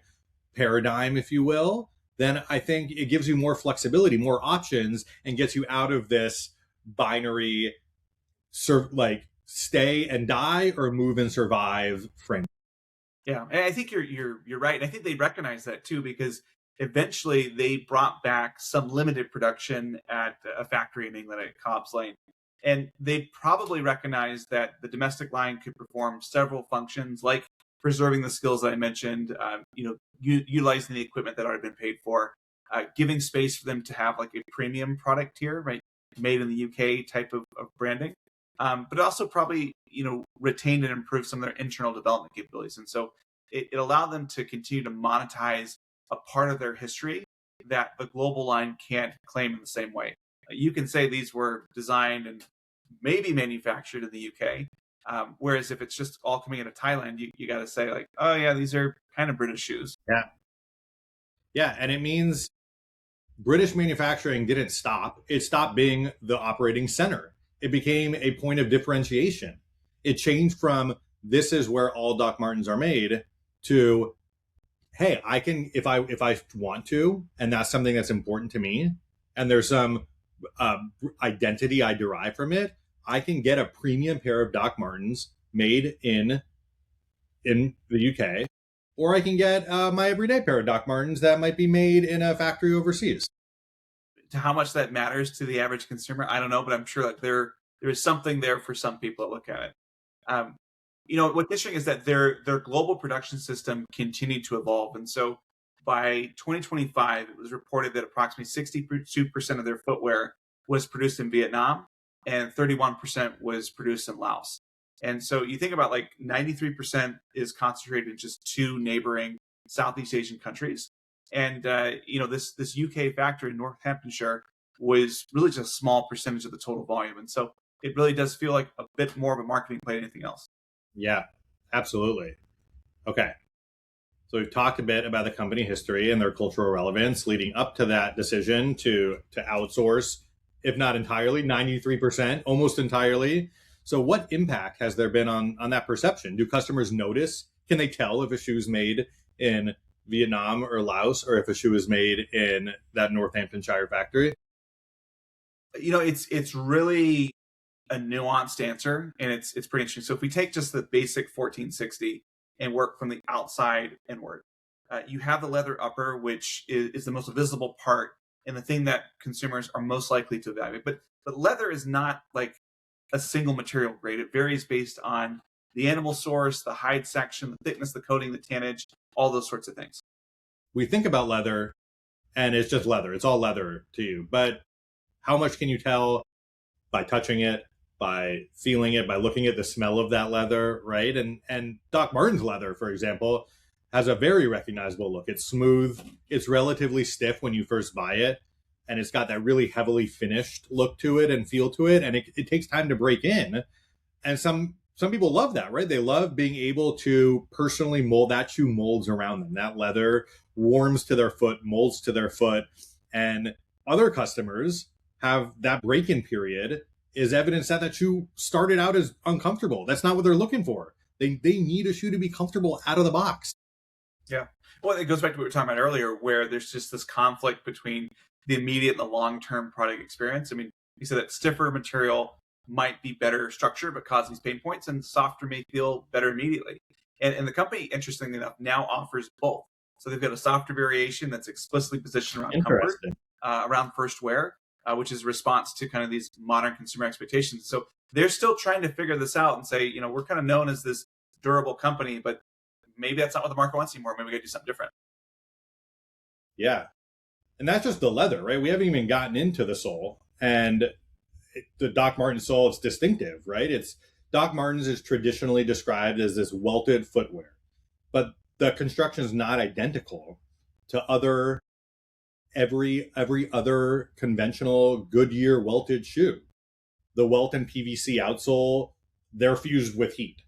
paradigm, if you will, then I think it gives you more flexibility, more options, and gets you out of this binary, stay and die or move and survive frame. Yeah, and I think you're right. And I think they recognize that too, because eventually they brought back some limited production at a factory in England at Cobbs Lane. And they probably recognized that the domestic line could perform several functions, like preserving the skills that I mentioned, utilizing the equipment that already been paid for, giving space for them to have like a premium product tier, right, made in the UK type of branding, but also probably retained and improved some of their internal development capabilities. And so it allowed them to continue to monetize a part of their history that the global line can't claim in the same way. You can say these were designed and maybe manufactured in the UK, whereas if it's just all coming out of Thailand, you got to say like, oh yeah, these are kind of British shoes. Yeah, and it means British manufacturing didn't stop. It stopped being the operating center. It became a point of differentiation. It changed from this is where all Doc Martens are made to, hey, I can, if I want to, and that's something that's important to me, and there's some identity I derive from it, I can get a premium pair of Doc Martens made in the UK, or I can get my everyday pair of Doc Martens that might be made in a factory overseas. To how much that matters to the average consumer, I don't know, but I'm sure that there is something there for some people that look at it. What's interesting is that their global production system continued to evolve, and so by 2025, it was reported that approximately 62% of their footwear was produced in Vietnam, and 31% was produced in Laos. And so you think about 93% is concentrated in just 2 neighboring Southeast Asian countries. And, this UK factory in Northamptonshire was really just a small percentage of the total volume. And so it really does feel like a bit more of a marketing play than anything else. Yeah, absolutely. Okay. So we've talked a bit about the company history and their cultural relevance leading up to that decision to outsource, if not entirely, 93%, almost entirely. So what impact has there been on that perception? Do customers notice? Can they tell if a shoe is made in Vietnam or Laos, or if a shoe is made in that Northamptonshire factory? It's really a nuanced answer, and it's pretty interesting. So if we take just the basic 1460 and work from the outside inward, you have the leather upper, which is the most visible part and the thing that consumers are most likely to evaluate. But leather is not like a single material grade. It varies based on the animal source, the hide section, the thickness, the coating, the tannage, all those sorts of things. We think about leather and it's just leather. It's all leather to you. But how much can you tell by touching it, by feeling it, by looking at the smell of that leather, right? And Doc Martens leather, for example, has a very recognizable look. It's smooth. It's relatively stiff when you first buy it. And it's got that really heavily finished look to it and feel to it. And it takes time to break in. And some people love that, right? They love being able to personally mold. That shoe molds around them. That leather warms to their foot, molds to their foot. And other customers have that break-in period is evidence that shoe started out as uncomfortable. That's not what they're looking for. They need a shoe to be comfortable out of the box. Yeah. Well, it goes back to what we were talking about earlier, where there's just this conflict between the immediate and the long-term product experience. I mean, you said that stiffer material might be better structure, but cause these pain points, and softer may feel better immediately. And the company, interestingly enough, now offers both. So they've got a softer variation that's explicitly positioned around comfort, around first wear, which is a response to kind of these modern consumer expectations. So they're still trying to figure this out and say, we're kind of known as this durable company, but maybe that's not what the market wants anymore. Maybe we got to do something different. Yeah. And that's just the leather, right? We haven't even gotten into the sole. And the Doc Martens sole, it's distinctive, right? Doc Martens is traditionally described as this welted footwear, but the construction is not identical to every other conventional Goodyear welted shoe. The welt and PVC outsole, they're fused with heat,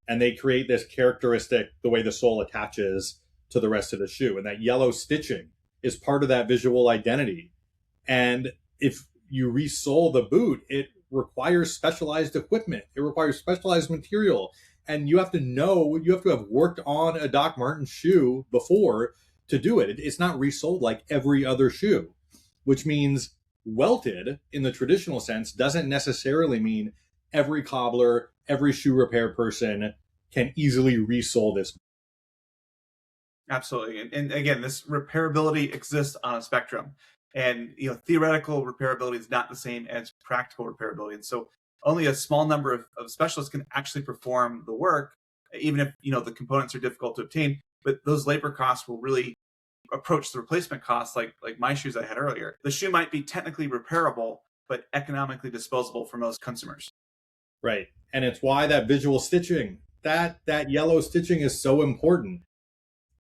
and they create this characteristic, the way the sole attaches to the rest of the shoe. And that yellow stitching is part of that visual identity. And if you resole the boot, it requires specialized equipment. It requires specialized material. And you have to have worked on a Doc Martens shoe before to do it. It's not resold like every other shoe, which means welted in the traditional sense doesn't necessarily mean every cobbler, every shoe repair person can easily resole this. Absolutely. And again, this repairability exists on a spectrum. And theoretical repairability is not the same as practical repairability. And so only a small number of specialists can actually perform the work, even if the components are difficult to obtain. But those labor costs will really approach the replacement costs like my shoes I had earlier. The shoe might be technically repairable, but economically disposable for most consumers. Right. And it's why that visual stitching, that yellow stitching is so important.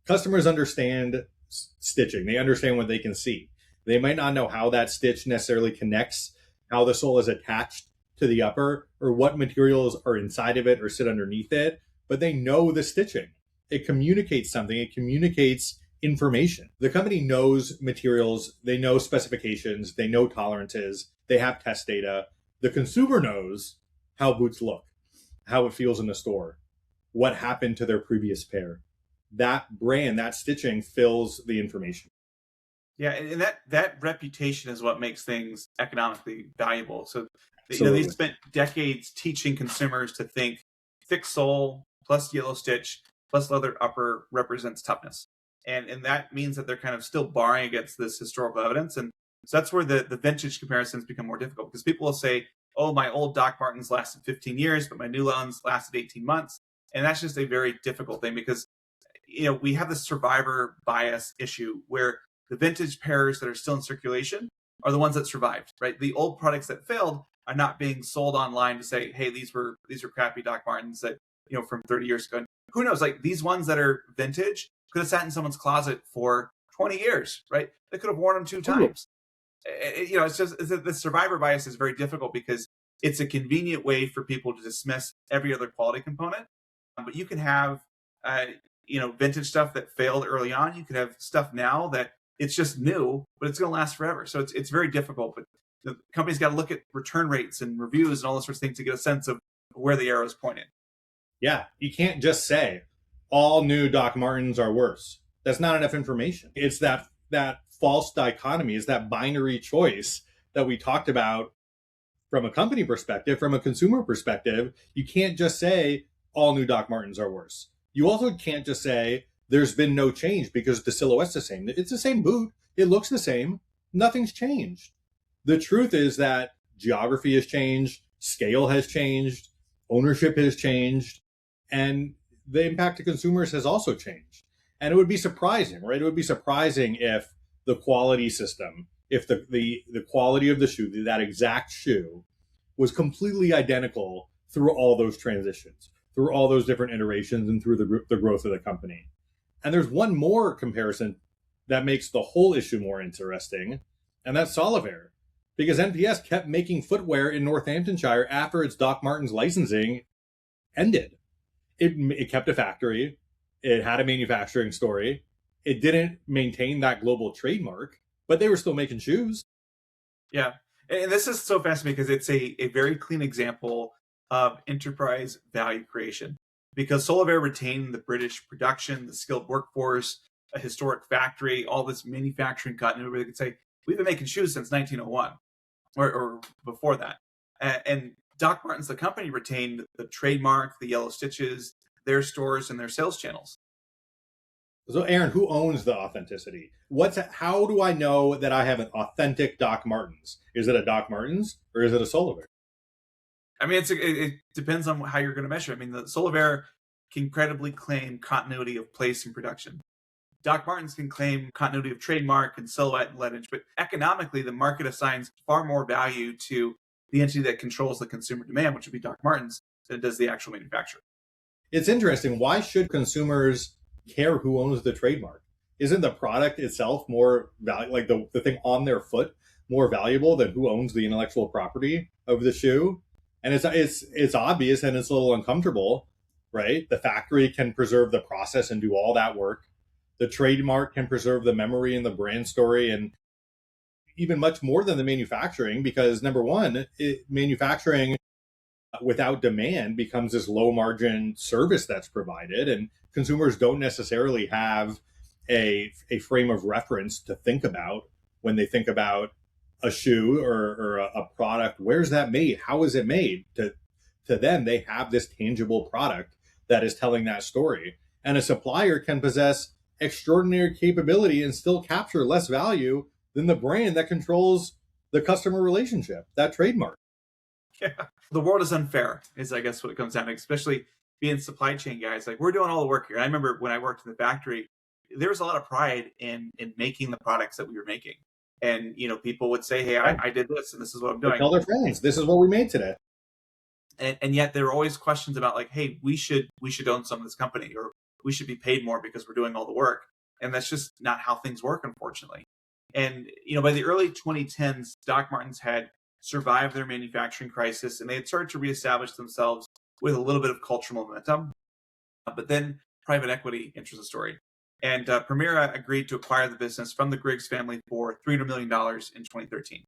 Customers understand stitching. They understand what they can see. They might not know how that stitch necessarily connects, how the sole is attached to the upper, or what materials are inside of it or sit underneath it, but they know the stitching. It communicates something. It communicates information. The company knows materials. They know specifications. They know tolerances. They have test data. The consumer knows how boots look, how it feels in the store, what happened to their previous pair. That brand, that stitching fills the information. Yeah, and that reputation is what makes things economically valuable. So Absolutely. They spent decades teaching consumers to think thick sole plus yellow stitch plus leather upper represents toughness. And that means that they're kind of still barring against this historical evidence. And so that's where the vintage comparisons become more difficult, because people will say, oh, my old Doc Martens lasted 15 years, but my new ones lasted 18 months. And that's just a very difficult thing, because we have this survivor bias issue where the vintage pairs that are still in circulation are the ones that survived, right? The old products that failed are not being sold online to say, hey, these were crappy Doc Martens that, from 30 years ago. And who knows, like these ones that are vintage could have sat in someone's closet for 20 years, right? They could have worn them 2 times. It's just the survivor bias is very difficult because it's a convenient way for people to dismiss every other quality component. But you can have, vintage stuff that failed early on. You could have stuff now that it's just new, but it's going to last forever. So it's very difficult. But the company's got to look at return rates and reviews and all those sorts of things to get a sense of where the arrow is pointing. Yeah, you can't just say all new Doc Martens are worse. That's not enough information. It's that false dichotomy, is that binary choice that we talked about from a company perspective, from a consumer perspective. You can't just say all new Doc Martens are worse. You also can't just say there's been no change because the silhouette's the same. It's the same boot. It looks the same. Nothing's changed. The truth is that geography has changed, scale has changed, ownership has changed, and the impact to consumers has also changed. And it would be surprising, right? It would be surprising if the quality system, if the quality of the shoe, that exact shoe, was completely identical through all those transitions, through all those different iterations, and through the growth of the company. And there's one more comparison that makes the whole issue more interesting, and that's Solovair. Because NPS kept making footwear in Northamptonshire after its Doc Martens licensing ended. It kept a factory. It had a manufacturing story. It didn't maintain that global trademark, but they were still making shoes. Yeah. And this is so fascinating because it's a very clean example of enterprise value creation. Because Solovair retained the British production, the skilled workforce, a historic factory, all this manufacturing continuity. They could say, we've been making shoes since 1901 or before that. And Doc Martens, the company, retained the trademark, the yellow stitches, their stores and their sales channels. So, Aaron, who owns the authenticity? How do I know that I have an authentic Doc Martens? Is it a Doc Martens or is it a Solovair? I mean, it depends on how you're going to measure. I mean, the Solovair can credibly claim continuity of place and production. Doc Martens can claim continuity of trademark and silhouette and leadage, but economically, the market assigns far more value to the entity that controls the consumer demand, which would be Doc Martens, than it does the actual manufacturer. It's interesting. Why should consumers care who owns the trademark? Isn't the product itself more valuable, like the thing on their foot, more valuable than who owns the intellectual property of the shoe? And it's obvious and it's a little uncomfortable, right? The factory can preserve the process and do all that work. The trademark can preserve the memory and the brand story, and even much more than the manufacturing, because number one, manufacturing without demand becomes this low margin service that's provided, and consumers don't necessarily have a frame of reference to think about when they think about a shoe or a product. Where's that made? How is it made? To them, they have this tangible product that is telling that story. And a supplier can possess extraordinary capability and still capture less value than the brand that controls the customer relationship, that trademark. Yeah. The world is unfair, is I guess what it comes down to, especially being supply chain guys. Like, we're doing all the work here. I remember when I worked in the factory, there was a lot of pride in making the products that we were making. And, people would say, hey, I did this and this is what I'm doing. They tell their friends, this is what we made today. And yet there are always questions about, like, hey, we should own some of this company, or we should be paid more because we're doing all the work. And that's just not how things work, unfortunately. And, by the early 2010s, Doc Martens had survived their manufacturing crisis, and they had started to reestablish themselves with a little bit of cultural momentum. But then private equity enters the story. And Permira agreed to acquire the business from the Griggs family for $300 million in 2013.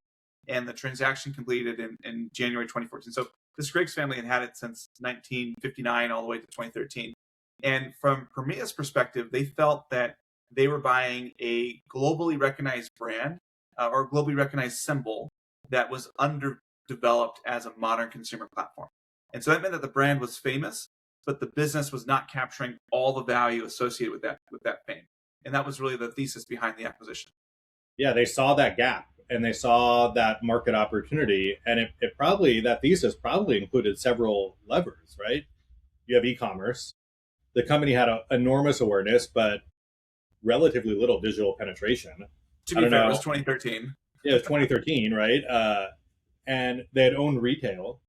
And the transaction completed in January 2014. So this Griggs family had it since 1959 all the way to 2013. And from Permira's perspective, they felt that they were buying a globally recognized brand or globally recognized symbol that was underdeveloped as a modern consumer platform. And so that meant that the brand was famous, but the business was not capturing all the value associated with that fame. And that was really the thesis behind the acquisition. Yeah, they saw that gap and they saw that market opportunity. And it probably, that thesis probably included several levers, right? You have e-commerce. The company had enormous awareness, but relatively little digital penetration. To be fair, it was 2013. Yeah, it was 2013, right? And they had owned retail.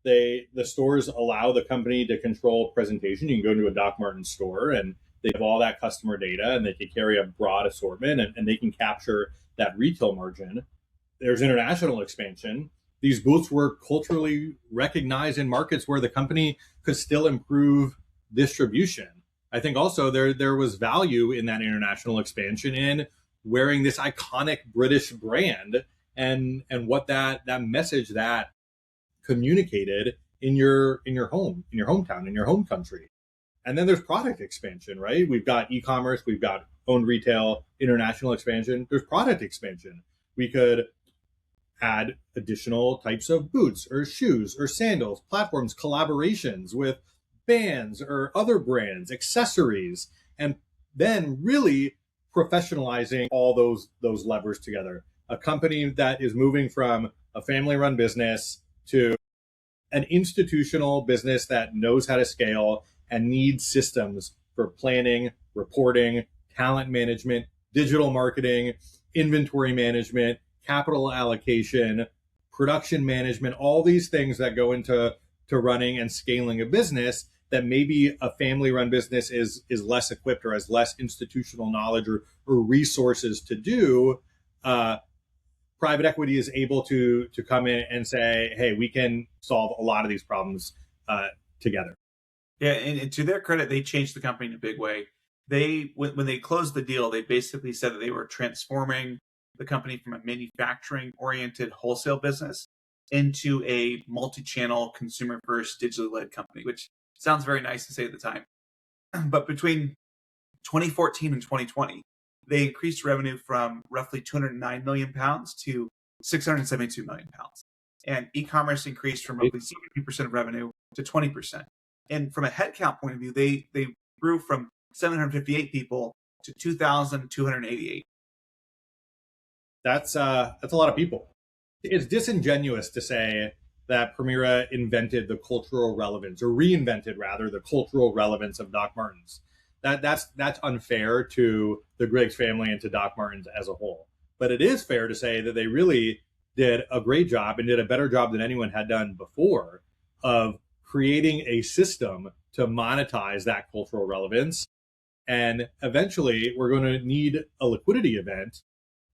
The stores allow the company to control presentation. You can go into a Doc Martens store and they have all that customer data and they can carry a broad assortment and they can capture that retail margin. There's international expansion. These booths were culturally recognized in markets where the company could still improve distribution. I think also there was value in that international expansion in wearing this iconic British brand and what that message that communicated in your home, in your hometown, in your home country. And then there's product expansion, right? We've got e-commerce, we've got owned retail, international expansion. There's product expansion. We could add additional types of boots or shoes or sandals, platforms, collaborations with bands or other brands, accessories, and then really professionalizing all those levers together. A company that is moving from a family-run business to an institutional business that knows how to scale and needs systems for planning, reporting, talent management, digital marketing, inventory management, capital allocation, production management, all these things that go into running and scaling a business that maybe a family-run business is less equipped or has less institutional knowledge or resources to do. Private equity is able to come in and say, hey, we can solve a lot of these problems together. Yeah, and to their credit, they changed the company in a big way. When they closed the deal, they basically said that they were transforming the company from a manufacturing-oriented wholesale business into a multi-channel, consumer-first, digitally-led company, which sounds very nice to say at the time. But between 2014 and 2020, they increased revenue from roughly 209 million pounds to 672 million pounds. And e-commerce increased from roughly 70% of revenue to 20%. And from a headcount point of view, they grew from 758 people to 2,288. That's a lot of people. It's disingenuous to say that Permira invented the cultural relevance, or reinvented rather the cultural relevance of Doc Martens. That's unfair to the Griggs family and to Doc Martens as a whole. But it is fair to say that they really did a great job and did a better job than anyone had done before of creating a system to monetize that cultural relevance. And eventually we're going to need a liquidity event,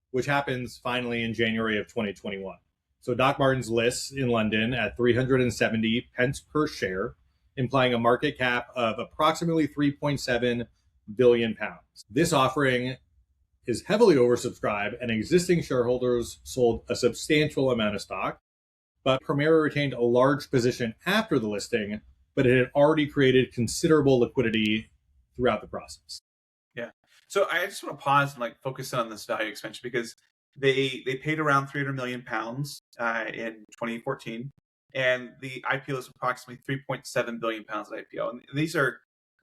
which happens finally in January of 2021. So Doc Martens lists in London at 370 pence per share, implying a market cap of approximately 3.7 billion pounds. This offering is heavily oversubscribed and existing shareholders sold a substantial amount of stock, but Permira retained a large position after the listing, but it had already created considerable liquidity throughout the process. Yeah. So I just want to pause and focus on this value expansion because they paid around 300 million pounds in 2014. And the IPO is approximately 3.7 billion pounds at IPO. And these are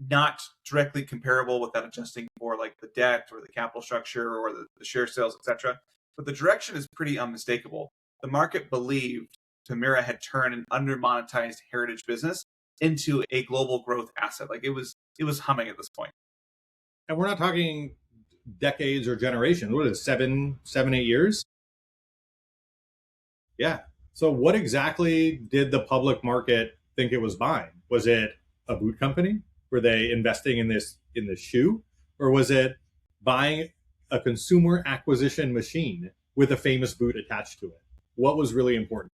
not directly comparable without adjusting for the debt or the capital structure or the share sales, etc. But the direction is pretty unmistakable. The market believed Permira had turned an under-monetized heritage business into a global growth asset. It was humming at this point. And we're not talking decades or generations. What is it, 7, 8 years? Yeah. So what exactly did the public market think it was buying? Was it a boot company? Were they investing in this shoe? Or was it buying a consumer acquisition machine with a famous boot attached to it? What was really important?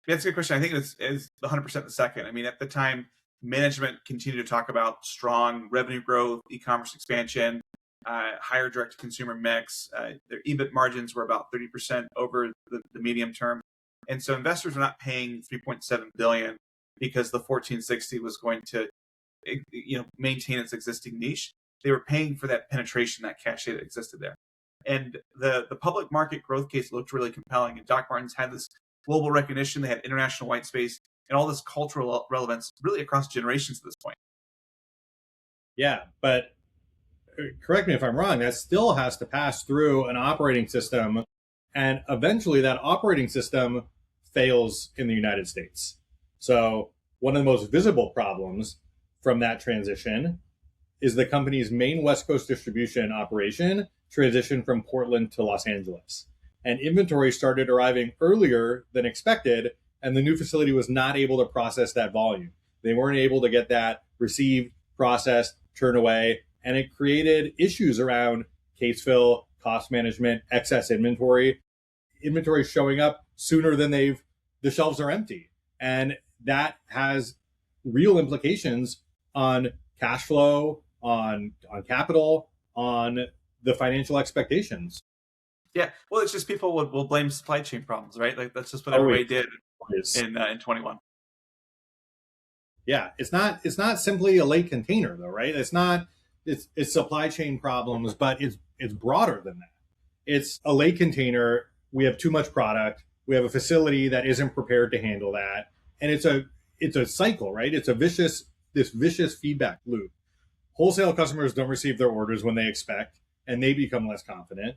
That's a good question. I think it's 100% the second. I mean, at the time, management continued to talk about strong revenue growth, e-commerce expansion, higher direct-to-consumer mix. Their EBIT margins were about 30% over the medium term. And so investors were not paying 3.7 billion because the 1460 was going to maintain its existing niche. They were paying for that penetration, that cachet that existed there. And the public market growth case looked really compelling. And Doc Martens had this global recognition. They had international white space and all this cultural relevance really across generations at this point. Yeah, but correct me if I'm wrong, that still has to pass through an operating system. And eventually that operating system fails in the United States. So one of the most visible problems from that transition is the company's main West Coast distribution operation transitioned from Portland to Los Angeles. And inventory started arriving earlier than expected, and the new facility was not able to process that volume. They weren't able to get that received, processed, turned away, and it created issues around case fill, cost management, excess inventory showing up sooner than the shelves are empty. And that has real implications on cash flow, on capital, on the financial expectations. Yeah, well, it's just people will blame supply chain problems, right? Like that's just what everybody did in 21. Yeah, it's not simply a late container though, right? It's supply chain problems, but it's broader than that. It's a late container. We have too much product. We have a facility that isn't prepared to handle that, and it's a cycle, right? It's this vicious feedback loop. Wholesale customers don't receive their orders when they expect, and they become less confident.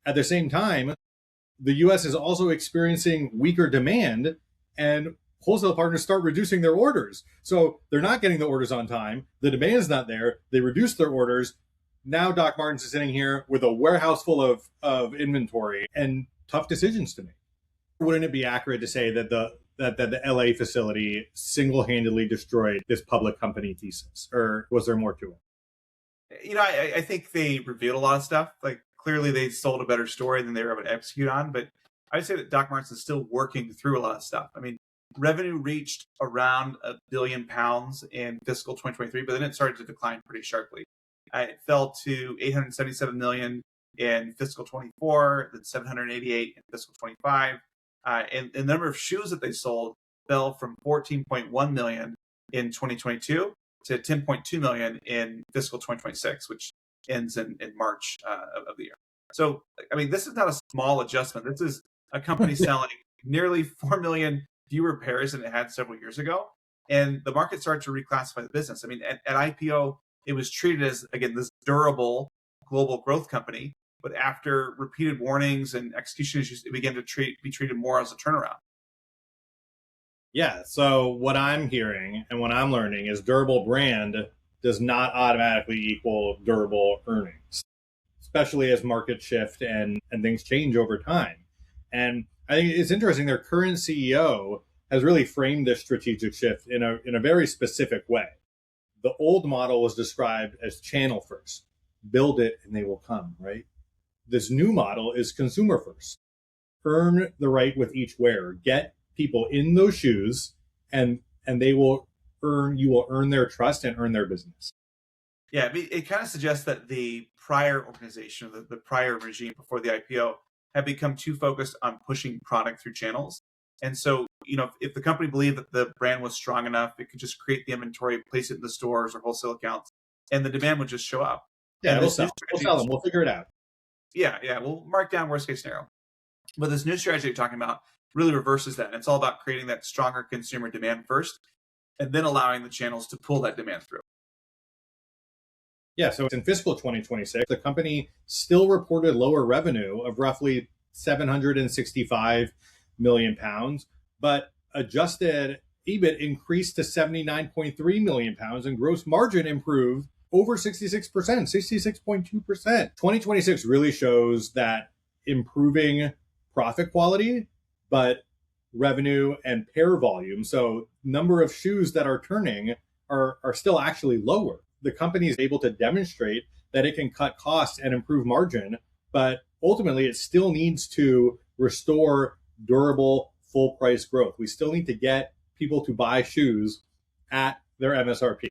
At the same time, the US is also experiencing weaker demand, and wholesale partners start reducing their orders. So they're not getting the orders on time. The demand's not there. They reduce their orders. Now Doc Martens is sitting here with a warehouse full of inventory and tough decisions to make. Wouldn't it be accurate to say that the LA facility single-handedly destroyed this public company thesis? Or was there more to it? I think they revealed a lot of stuff. Like clearly they sold a better story than they were able to execute on. But I'd say that Doc Martens is still working through a lot of stuff. I mean, revenue reached around £1 billion in fiscal 2023, but then it started to decline pretty sharply. It fell to 877 million in fiscal 24, then 788 in fiscal 25. And the number of shoes that they sold fell from 14.1 million in 2022 to 10.2 million in fiscal 2026, which ends in March of the year. So, I mean, this is not a small adjustment. This is a company selling nearly 4 million fewer pairs than it had several years ago. And the market started to reclassify the business. I mean, at IPO, it was treated as, again, this durable global growth company. But after repeated warnings and execution issues, it began to be treated more as a turnaround. Yeah. So what I'm hearing and what I'm learning is durable brand does not automatically equal durable earnings, especially as markets shift and things change over time. And I think it's interesting. Their current CEO has really framed this strategic shift in a very specific way. The old model was described as channel first, build it and they will come, right? This new model is consumer first. Earn the right with each wearer. Get people in those shoes and you will earn their trust and earn their business. Yeah, it kind of suggests that the prior organization, the prior regime before the IPO, had become too focused on pushing product through channels. And so, if the company believed that the brand was strong enough, it could just create the inventory, place it in the stores or wholesale accounts, and the demand would just show up. Yeah, we'll sell them. We'll figure it out. Yeah, we'll mark down worst case scenario. But this new strategy you're talking about really reverses that. And it's all about creating that stronger consumer demand first, and then allowing the channels to pull that demand through. Yeah, so in fiscal 2026, the company still reported lower revenue of roughly 765 million pounds, but adjusted EBIT increased to 79.3 million pounds and gross margin improved over 66%, 66.2%. 2026 really shows that improving profit quality, but revenue and pair volume, so number of shoes that are turning are still actually lower. The company is able to demonstrate that it can cut costs and improve margin, but ultimately it still needs to restore durable full price growth. We still need to get people to buy shoes at their MSRP.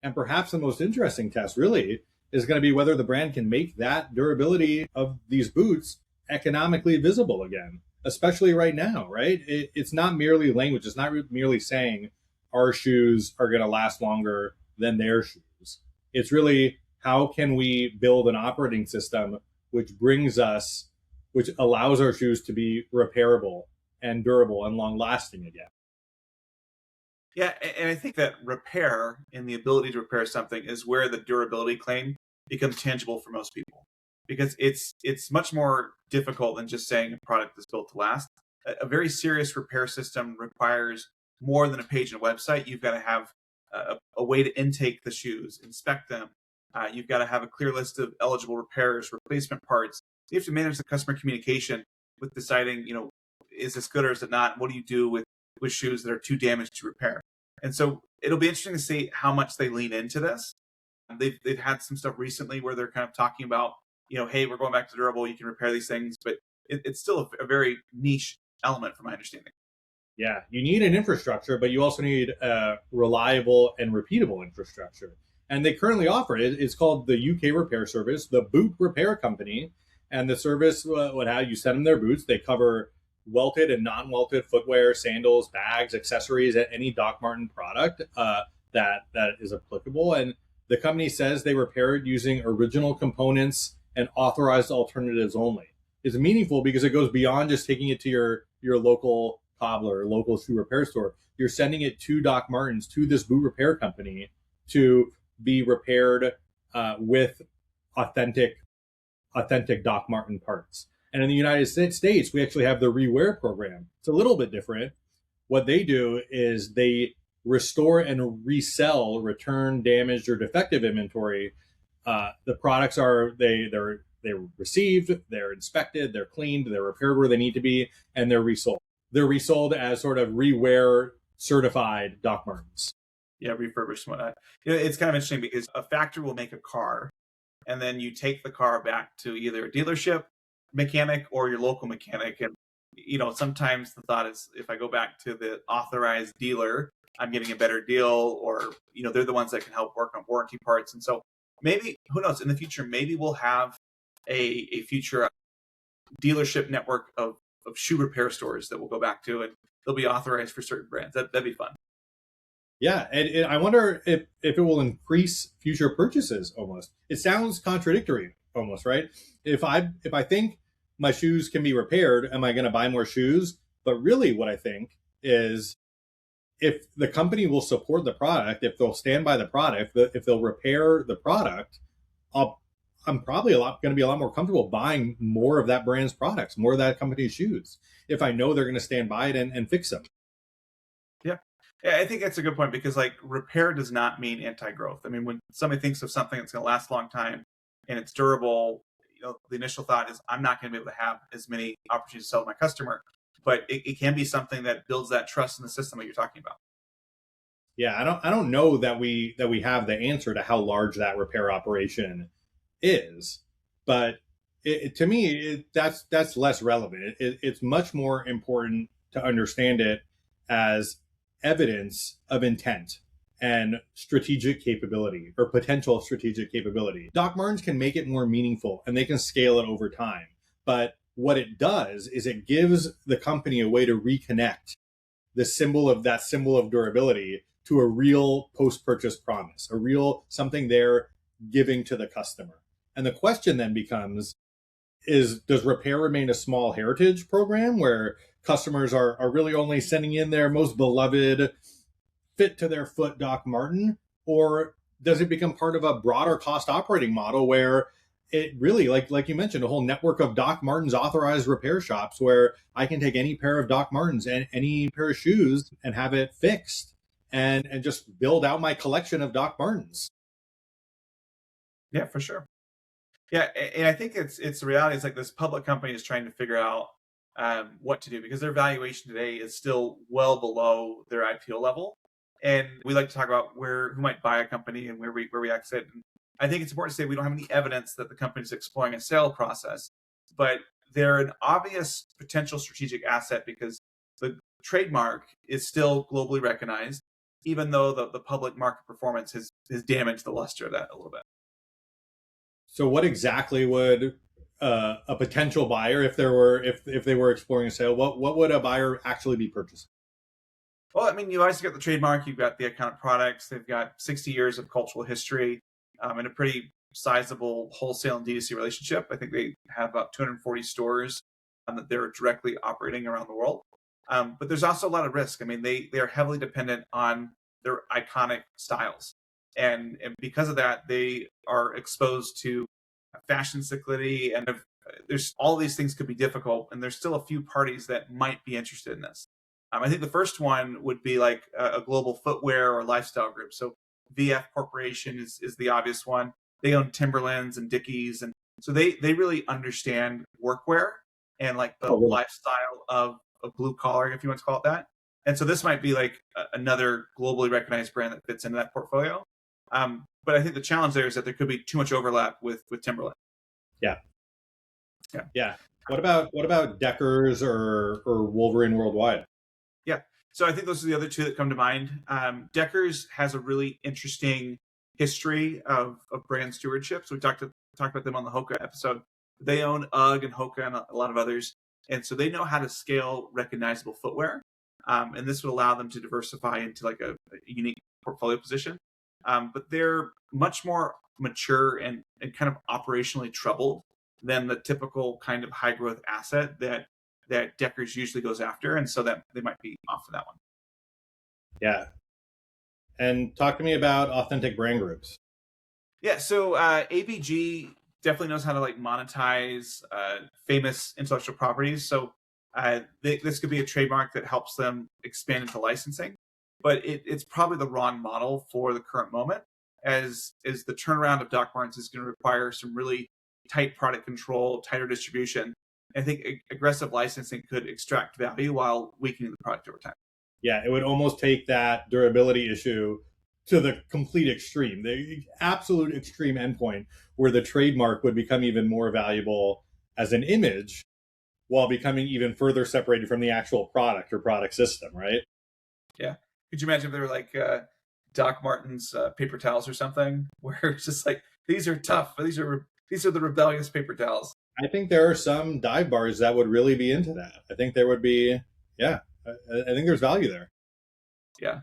And perhaps the most interesting test really is going to be whether the brand can make that durability of these boots economically visible again, especially right now, right? It's not merely language. It's not merely saying our shoes are going to last longer than their shoes. It's really how can we build an operating system which allows our shoes to be repairable and durable and long lasting again. Yeah, and I think that repair and the ability to repair something is where the durability claim becomes tangible for most people, because it's much more difficult than just saying a product is built to last. A very serious repair system requires more than a page on a website. You've got to have a way to intake the shoes, inspect them. You've got to have a clear list of eligible repairs, replacement parts. You have to manage the customer communication with deciding, is this good or is it not? What do you do with shoes that are too damaged to repair? And so it'll be interesting to see how much they lean into this. They've had some stuff recently where they're kind of talking about, hey, we're going back to durable. You can repair these things, but it's still a very niche element from my understanding. Yeah, you need an infrastructure, but you also need a reliable and repeatable infrastructure. And they currently offer it. It's called the UK Repair Service, the Boot Repair Company. And the service would have you send them their boots. They cover welted and non-welted footwear, sandals, bags, accessories, any Doc Marten product that is applicable. And the company says they repair it using original components and authorized alternatives only. It's meaningful because it goes beyond just taking it to your local cobbler or local shoe repair store. You're sending it to Doc Martens, to this boot repair company, to be repaired with authentic Doc Marten parts. And in the United States, we actually have the Rewear program. It's a little bit different. What they do is they restore and resell return, damaged, or defective inventory. The products they're received, they're inspected, they're cleaned, they're repaired where they need to be, and they're resold. They're resold as sort of Rewear certified Doc Martens. Yeah, refurbished and whatnot. It's kind of interesting because a factory will make a car, and then you take the car back to either a dealership mechanic or your local mechanic. And, sometimes the thought is if I go back to the authorized dealer, I'm getting a better deal, or, they're the ones that can help work on warranty parts. And so maybe, who knows, in the future, maybe we'll have a future dealership network of shoe repair stores that we'll go back to, and they'll be authorized for certain brands. That'd be fun. Yeah, and I wonder if it will increase future purchases almost. It sounds contradictory almost, right? If I think my shoes can be repaired, am I going to buy more shoes? But really what I think is if the company will support the product, if they'll stand by the product, if they'll repair the product, I'm probably going to be a lot more comfortable buying more of that brand's products, more of that company's shoes, if I know they're going to stand by it and fix them. Yeah, I think that's a good point because repair does not mean anti-growth. I mean, when somebody thinks of something that's going to last a long time and it's durable, the initial thought is I'm not going to be able to have as many opportunities to sell to my customer, but it can be something that builds that trust in the system that you're talking about. Yeah, I don't know that we have the answer to how large that repair operation is, but to me, that's less relevant. It's much more important to understand it as evidence of intent and strategic capability or potential strategic capability. Doc Martens can make it more meaningful and they can scale it over time. But what it does is it gives the company a way to reconnect the symbol of durability to a real post-purchase promise, a real something they're giving to the customer. And the question then becomes, does repair remain a small heritage program where customers are really only sending in their most beloved fit to their foot Doc Marten, or does it become part of a broader cost operating model where it really, like you mentioned, a whole network of Doc Martens authorized repair shops where I can take any pair of Doc Martens and any pair of shoes and have it fixed and just build out my collection of Doc Martens? Yeah, for sure. Yeah, and I think it's the reality is this public company is trying to figure out what to do because their valuation today is still well below their IPO level. And we like to talk about who might buy a company and where we exit. And I think it's important to say we don't have any evidence that the company is exploring a sale process, but they're an obvious potential strategic asset because the trademark is still globally recognized, even though the public market performance has damaged the luster of that a little bit. So what exactly would a potential buyer, if they were exploring a sale, what would a buyer actually be purchasing? Well, I mean, you obviously got the trademark, you've got the iconic products, they've got 60 years of cultural history and a pretty sizable wholesale and D2C relationship. I think they have about 240 stores that they're directly operating around the world. But there's also a lot of risk. I mean, they are heavily dependent on their iconic styles. And because of that, they are exposed to fashion cyclicity, and there's all these things could be difficult. And there's still a few parties that might be interested in this. I think the first one would be like a global footwear or lifestyle group. So VF Corporation is the obvious one. They own Timberlands and Dickies, and so they really understand workwear and the lifestyle of blue collar, if you want to call it that. And so this might be another globally recognized brand that fits into that portfolio. But I think the challenge there is that there could be too much overlap with Timberland. Yeah. What about Deckers or Wolverine Worldwide? Yeah. So I think those are the other two that come to mind. Deckers has a really interesting history of brand stewardship. So we talked about them on the Hoka episode. They own UGG and Hoka and a lot of others. And so they know how to scale recognizable footwear. And this would allow them to diversify into like a unique portfolio position. But they're much more mature and kind of operationally troubled than the typical kind of high growth asset that Deckers usually goes after. And so that they might be off for that one. Yeah. And talk to me about authentic brand groups. Yeah. So ABG definitely knows how to like monetize famous intellectual properties. So this could be a trademark that helps them expand into licensing, but it's probably the wrong model for the current moment, as the turnaround of Doc Martens is going to require some really tight product control, tighter distribution. I think aggressive licensing could extract value while weakening the product over time. Yeah, it would almost take that durability issue to the complete extreme, the absolute extreme endpoint, where the trademark would become even more valuable as an image while becoming even further separated from the actual product or product system, right? Yeah. Could you imagine if they were like Doc Martens paper towels or something, where it's just like, these are tough. These are the rebellious paper towels. I think there are some dive bars that would really be into that. I think there would be, I think there's value there. Yeah.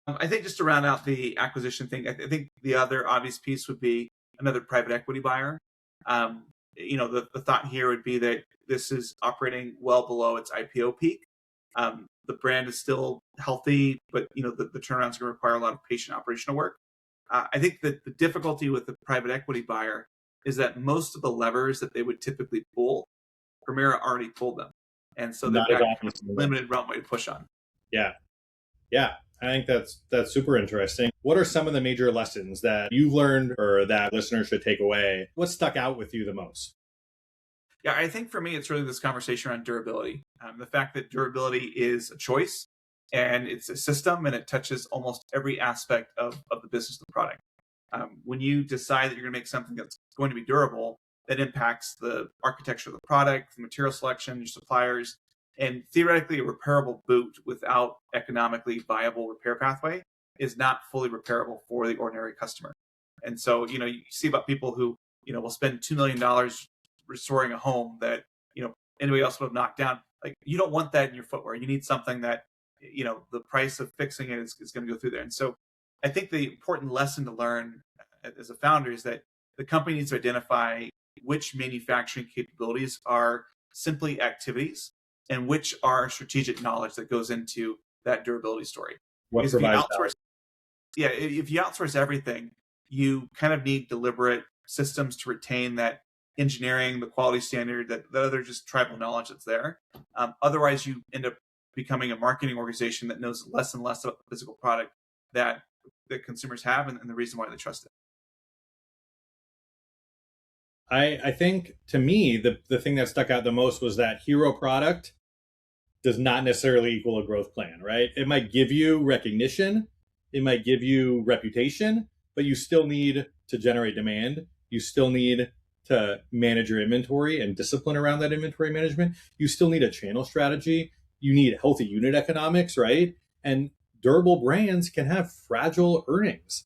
I think just to round out the acquisition thing, I think the other obvious piece would be another private equity buyer. The thought here would be that this is operating well below its IPO peak. The brand is still healthy, but the turnaround is going to require a lot of patient operational work. I think that the difficulty with the private equity buyer is that most of the levers that they would typically pull, Permira already pulled them, and so they've got limited runway to push on. Yeah. I think that's super interesting. What are some of the major lessons that you've learned or that listeners should take away? What stuck out with you the most? Yeah, I think for me, it's really this conversation around durability. The fact that durability is a choice and it's a system and it touches almost every aspect of the business of the product. When you decide that you're going to make something that's going to be durable, that impacts the architecture of the product, the material selection, your suppliers, and theoretically a repairable boot without economically viable repair pathway is not fully repairable for the ordinary customer. And so, you see about people who, will spend $2 million restoring a home that, anybody else would have knocked down. Like, you don't want that in your footwear. You need something that, the price of fixing it is going to go through there. And so I think the important lesson to learn as a founder is that the company needs to identify which manufacturing capabilities are simply activities and which are strategic knowledge that goes into that durability story. What provides value? Yeah, if you outsource everything, you kind of need deliberate systems to retain that engineering, the quality standard, that other just tribal knowledge that's there. Otherwise, you end up becoming a marketing organization that knows less and less about the physical product that consumers have and the reason why they trust it. I think, to me, the thing that stuck out the most was that hero product does not necessarily equal a growth plan, right? It might give you recognition, it might give you reputation, but you still need to generate demand. You still need to manage your inventory and discipline around that inventory management. You still need a channel strategy. You need healthy unit economics, right? And durable brands can have fragile earnings.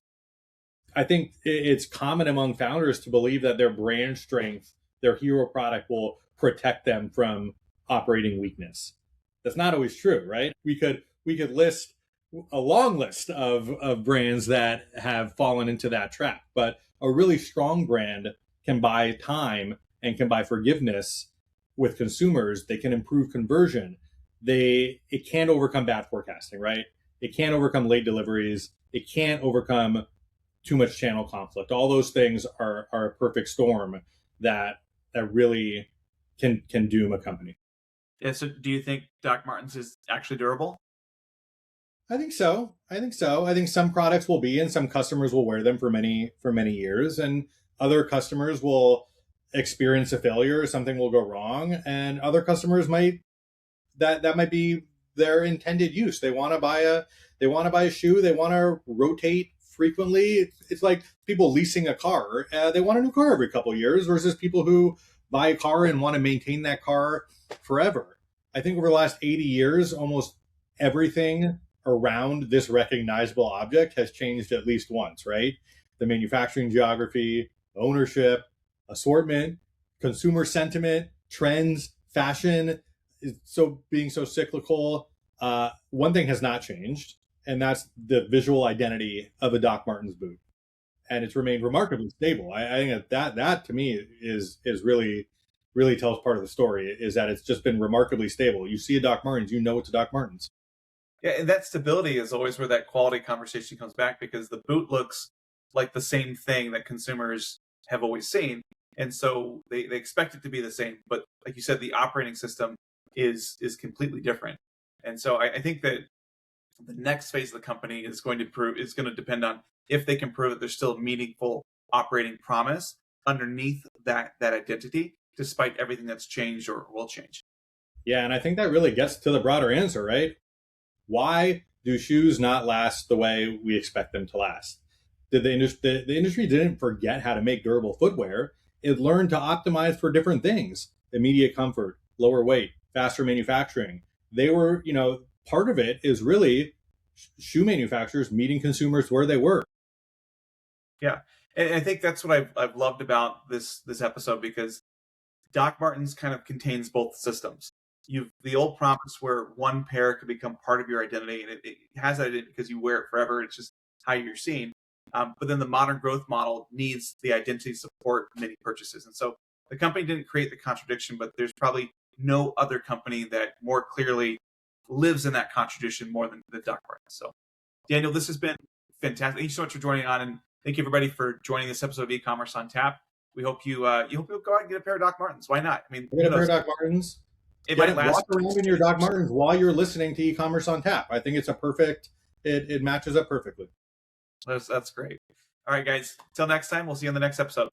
I think it's common among founders to believe that their brand strength, their hero product, will protect them from operating weakness. That's not always true, right? We could list a long list of brands that have fallen into that trap, but a really strong brand can buy time and can buy forgiveness with consumers. They can improve conversion. It can't overcome bad forecasting, right? It can't overcome late deliveries. It can't overcome too much channel conflict. All those things are a perfect storm that really can doom a company. Yeah. So do you think Doc Martens is actually durable? I think so. I think some products will be, and some customers will wear them for many years, and other customers will experience a failure, something will go wrong, and other customers might be their intended use. They want to buy a shoe, they want to rotate frequently. It's like people leasing a car. They want a new car every couple of years versus people who buy a car and want to maintain that car forever. I think over the last 80 years, almost everything around this recognizable object has changed at least once, right? the manufacturing geography, ownership, assortment, consumer sentiment, trends, fashion, being so cyclical. One thing has not changed, and that's the visual identity of a Doc Martens boot. And it's remained remarkably stable. I think that to me is really tells part of the story, is that it's just been remarkably stable. You see a Doc Martens, you know it's a Doc Martens. Yeah, and that stability is always where that quality conversation comes back, because the boot looks like the same thing that consumers have always seen. And so they expect it to be the same. But like you said, the operating system is completely different. And so I think that the next phase of the company is going to depend on if they can prove that there's still meaningful operating promise underneath that identity, despite everything that's changed or will change. Yeah, and I think that really gets to the broader answer, right? Why do shoes not last the way we expect them to last? The industry didn't forget how to make durable footwear. It learned to optimize for different things: immediate comfort, lower weight, faster manufacturing. They were, part of it is really shoe manufacturers meeting consumers where they were. Yeah, and I think that's what I've loved about this episode, because Doc Martens kind of contains both systems. You've the old promise where one pair could become part of your identity, and it has that identity because you wear it forever. It's just how you're seen. But then the modern growth model needs the identity to support many purchases. And so the company didn't create the contradiction, but there's probably no other company that more clearly lives in that contradiction more than the Doc Martens. So, Daniel, this has been fantastic. Thank you so much for joining on, and thank you everybody for joining this episode of E-commerce on Tap. We hope you'll go out and get a pair of Doc Martens. Why not? I mean, get a pair of Doc Martens. It might last. Walk around in your Doc Martens while you're listening to E-commerce on Tap. I think it's it matches up perfectly. That's great. All right, guys. Till next time, we'll see you on the next episode.